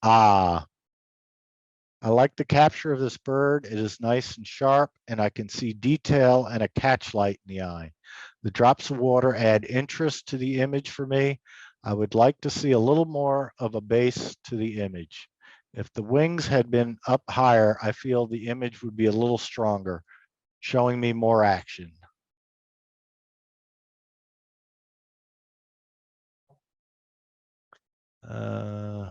I like the capture of this bird. It is nice and sharp and I can see detail and a catch light in the eye. The drops of water add interest to the image for me. I would like to see a little more of a base to the image. If the wings had been up higher, I feel the image would be a little stronger, showing me more action.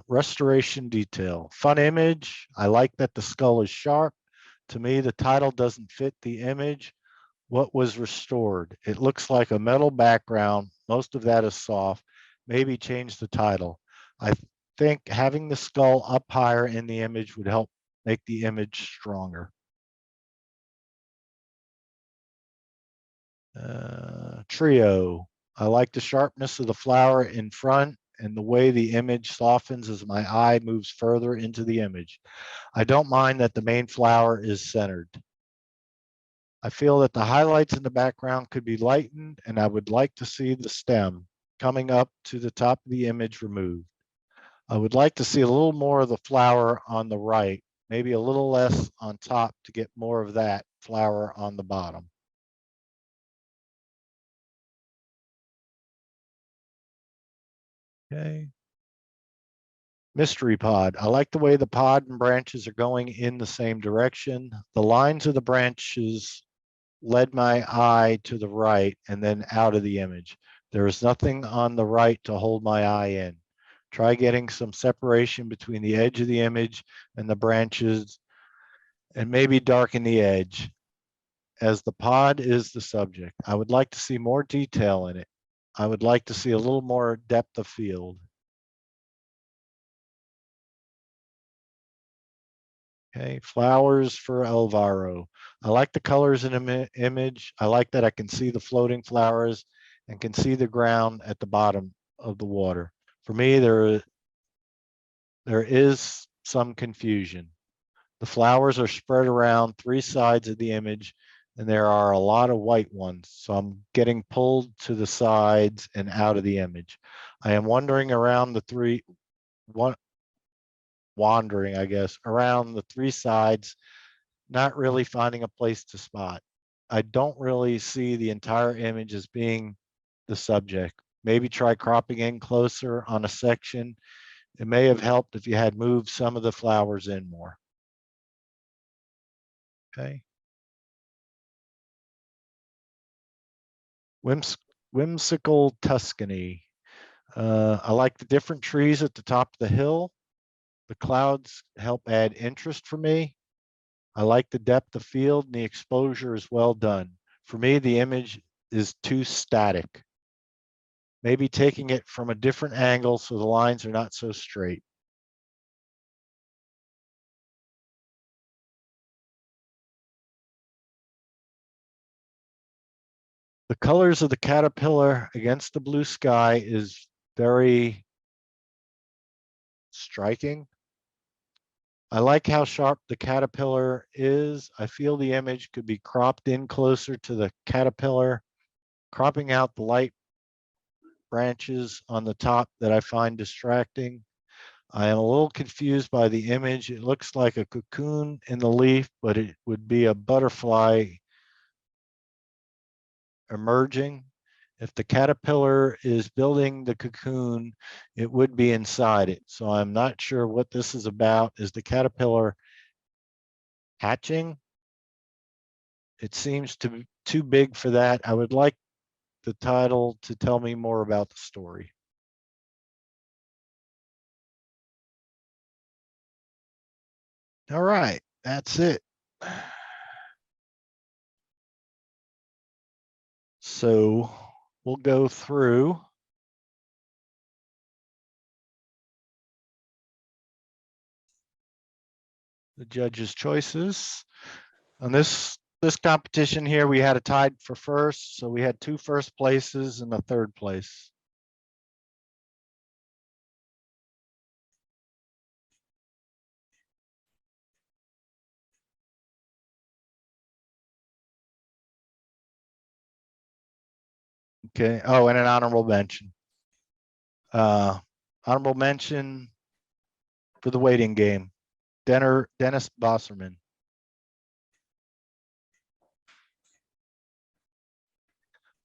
Restoration detail. Fun image. I like that the skull is sharp. To me, the title doesn't fit the image. What was restored? It looks like a metal background. Most of that is soft. Maybe change the title. I think having the skull up higher in the image would help make the image stronger. Trio. I like the sharpness of the flower in front and the way the image softens as my eye moves further into the image. I don't mind that the main flower is centered. I feel that the highlights in the background could be lightened and I would like to see the stem coming up to the top of the image removed. I would like to see a little more of the flower on the right, maybe a little less on top to get more of that flower on the bottom. Okay. Mystery pod. I like the way the pod and branches are going in the same direction. The lines of the branches led my eye to the right and then out of the image. There is nothing on the right to hold my eye in. Try getting some separation between the edge of the image and the branches and maybe darken the edge as the pod is the subject. I would like to see more detail in it. I would like to see a little more depth of field. Okay, flowers for Elvaro. I like the colors in the image. I like that I can see the floating flowers and can see the ground at the bottom of the water. For me, there is some confusion. The flowers are spread around 3 sides of the image and there are a lot of white ones. So I'm getting pulled to the sides and out of the image. I am wandering, I guess, around the 3 sides, not really finding a place to spot. I don't really see the entire image as being the subject. Maybe try cropping in closer on a section. It may have helped if you had moved some of the flowers in more. Okay. Whimsical Tuscany. I like the different trees at the top of the hill. The clouds help add interest for me. I like the depth of field and the exposure is well done. For me, the image is too static. Maybe taking it from a different angle so the lines are not so straight. The colors of the caterpillar against the blue sky is very striking. I like how sharp the caterpillar is. I feel the image could be cropped in closer to the caterpillar, cropping out the light branches on the top that I find distracting. I am a little confused by the image. It looks like a cocoon in the leaf, but it would be a butterfly emerging. If the caterpillar is building the cocoon, it would be inside it. So I'm not sure what this is about. Is the caterpillar hatching? It seems too big for that. I would like the title to tell me more about the story. All right, that's it. So we'll go through the judges' choices. On this competition here, we had a tied for first, so we had 2 first places and a 3rd place. Okay. Oh, and an honorable mention. Honorable mention for the waiting game, Dennis Bosserman.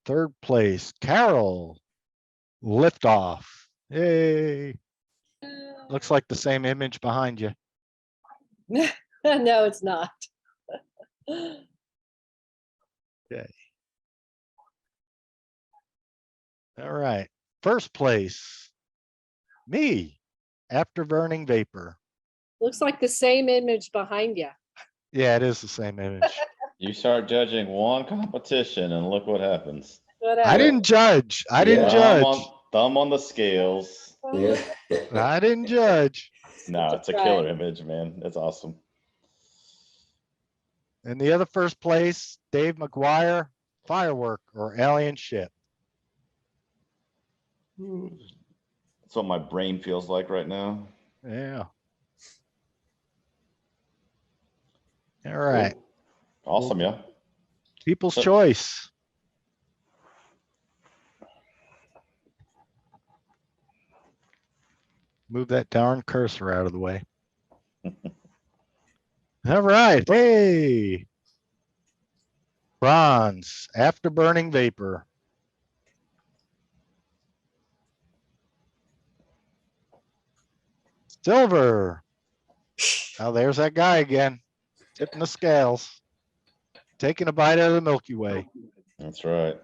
3rd place, Carol Liftoff. Yay. Looks like the same image behind you. No, it's not. Okay. All right. 1st place, me, After Burning Vapor. Looks like the same image behind you. Yeah, it is the same image. You start judging one competition and look what happens. I didn't judge. I didn't Thumb judge. thumb on the scales. Yeah. I didn't judge. No, it's a killer image, man. It's awesome. And the other 1st place, Dave McGuire, Firework or Alien Ship. That's what my brain feels like right now. Yeah. All right. Cool. Awesome, yeah. People's So- choice. Move that darn cursor out of the way. All right. Hey. Bronze, After Burning Vapor. Silver. Oh, there's that guy again. Tipping the scales. Taking a bite out of the Milky Way. That's right.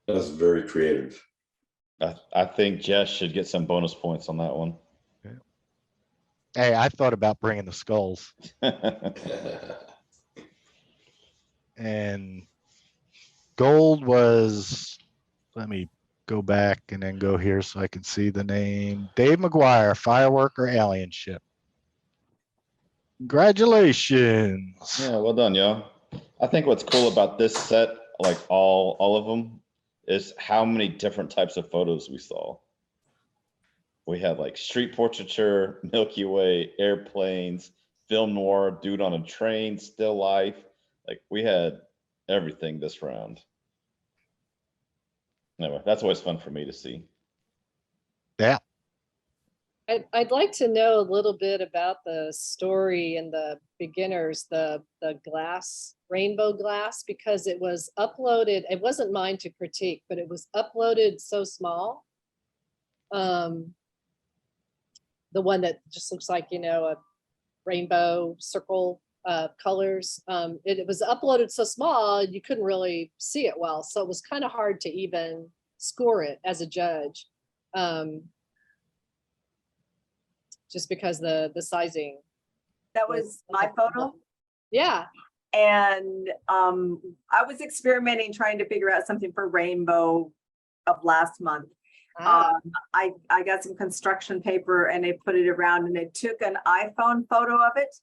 That's very creative. I think Jess should get some bonus points on that one. Hey, I thought about bringing the skulls. And gold was, let me go back and then go here so I can see the name. Dave McGuire, Firework or Alien Ship. Congratulations. Yeah, well done, yo. I think what's cool about this set, like all of them, is how many different types of photos we saw. We had like street portraiture, Milky Way, airplanes, film noir, dude on a train, still life. Like we had everything this round. Anyway, that's always fun for me to see. Yeah. I'd like to know a little bit about the story and the beginners, the glass, rainbow glass, because it was uploaded. It wasn't mine to critique, but it was uploaded so small. The one that just looks like, you know, a rainbow circle colors. It was uploaded so small, you couldn't really see it well. So it was kind of hard to even score it as a judge. Just because the sizing. That was my photo. Yeah. And I was experimenting, trying to figure out something for rainbow of last month. Ah, I got some construction paper and they put it around and they took an iPhone photo of it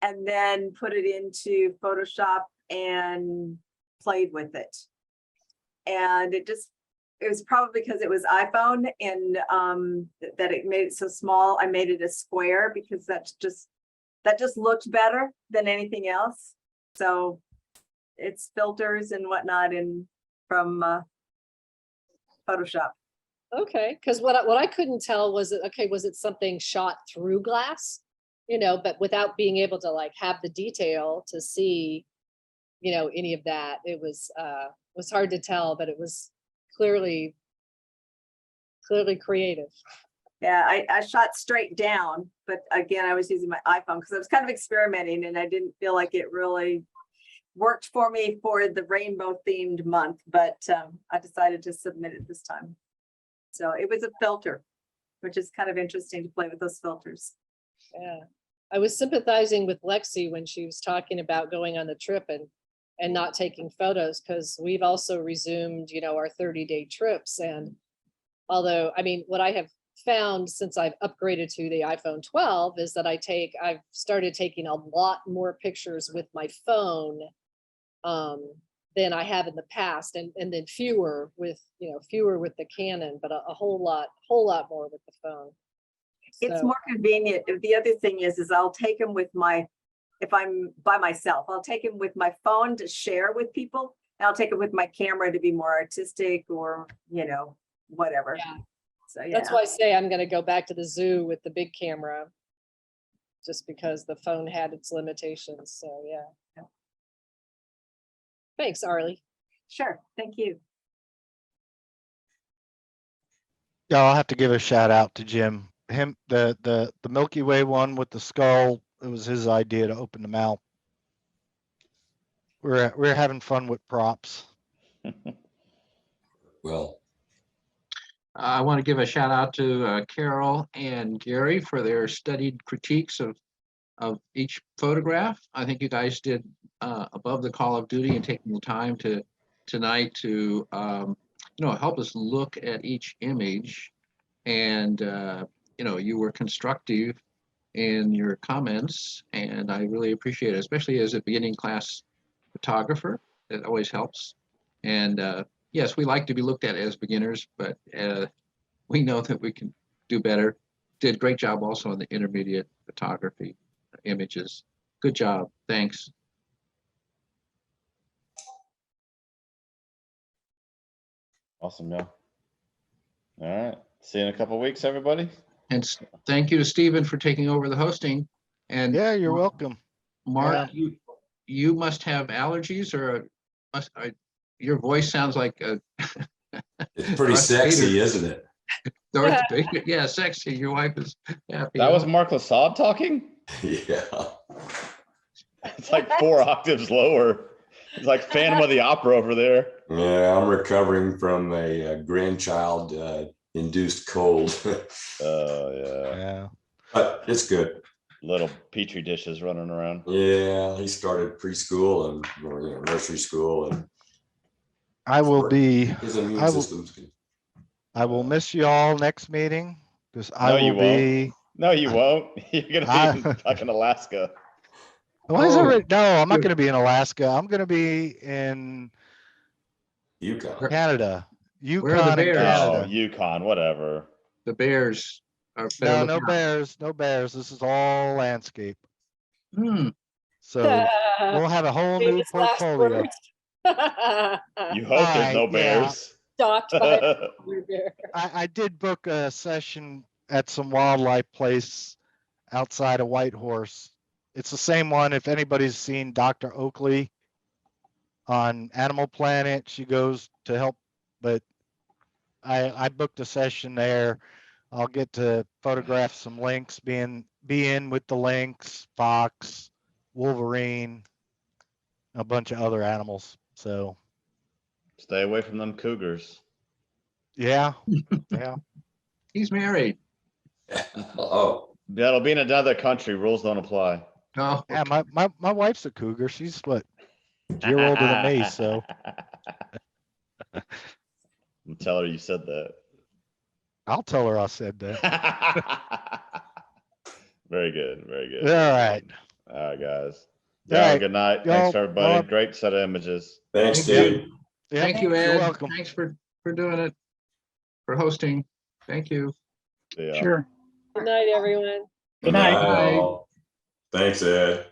and then put it into Photoshop and played with it. And it was probably because it was iPhone and that it made it so small. I made it a square because that just looked better than anything else. So it's filters and whatnot from Photoshop. okay. Because what I couldn't tell was was it something shot through glass, you know, but without being able to like have the detail to see, you know, any of that. It was hard to tell, but it was clearly creative. Yeah, I shot straight down, but again, I was using my iPhone because I was kind of experimenting and I didn't feel like it really worked for me for the rainbow themed month, but I decided to submit it this time. So it was a filter, which is kind of interesting to play with those filters. Yeah. I was sympathizing with Lexi when she was talking about going on the trip and not taking photos, because we've also resumed, you know, our 30-day trips. And although, I mean, what I have found since I've upgraded to the iPhone 12 is that I've started taking a lot more pictures with my phone than I have in the past, and then fewer with the Canon, but a whole lot more with the phone. It's So, more convenient. The other thing is I'll take them with if I'm by myself, I'll take them with my phone to share with people. And I'll take it with my camera to be more artistic or, you know, whatever. yeah. So yeah. That's why I say I'm going to go back to the zoo with the big camera, just because the phone had its limitations. So yeah. Thanks, Arlie. Sure. Thank you. Yeah, I'll have to give a shout out to Jim. The Milky Way one with the skull, it was his idea to open the mouth. We're having fun with props. Well, I want to give a shout out to Carol and Gary for their studied critiques of each photograph. I think you guys did above the call of duty and taking the time tonight to help us look at each image. And you were constructive in your comments, and I really appreciate it, especially as a beginning class photographer. It always helps. And yes, we like to be looked at as beginners, but we know that we can do better. Did a great job also on the intermediate photography images. Good job. Thanks. Awesome, yeah. All right. See you in a couple of weeks, everybody. And thank you to Stephen for taking over the hosting. And Yeah, you're welcome. Mark, you must have allergies, or your voice sounds like it's pretty sexy, isn't it? Darth Vader. Yeah, sexy. Your wife is happy. That was Mark Lassaud talking? Yeah. It's like 4 octaves lower. It's like Phantom of the Opera over there. Yeah, I'm recovering from a grandchild induced cold. Yeah. Yeah. But it's good. Little petri dishes running around. Yeah, he started preschool and nursery school, and I will be. his immune system's good. I will miss you all next meeting because I No, will you be. won't. No, you won't. You're gonna be in fucking Alaska. Why is Oh, it? No, I'm not going to be in Alaska. I'm going to be in Yukon. Canada, Where are the Yukon, and Bears? Oh, Canada. Yukon, whatever. The Bears are better. No, no bears, no bears. This is all landscape. So we'll have a whole new Famous last portfolio. words. You hope there's no Alright, yeah. bears. Stalked by a bear. I did book a session at some wildlife place outside of Whitehorse. It's the same one. If anybody's seen Dr. Oakley on Animal Planet, she goes to help, but I booked a session there. I'll get to photograph some lynx, be in with the lynx, fox, Wolverine, a bunch of other animals. So Stay away from them cougars. yeah, yeah. He's married. Oh, That'll be in another country. Rules don't apply. Oh, Yeah, my wife's a cougar. She's what, a year older than me, so Tell her you said that. I'll tell her I said that. Very good. Very good. All right. All right, guys. All Y'all have a right. good night. Y'all- Thanks for everybody. y'all- Great set of images. thanks, Thank you. dude. Yep, thank you, You're Ed. welcome. Thanks for doing it, for hosting. Thank you. Yeah. Sure. Good night, everyone. Good night. all. Thanks, Ed.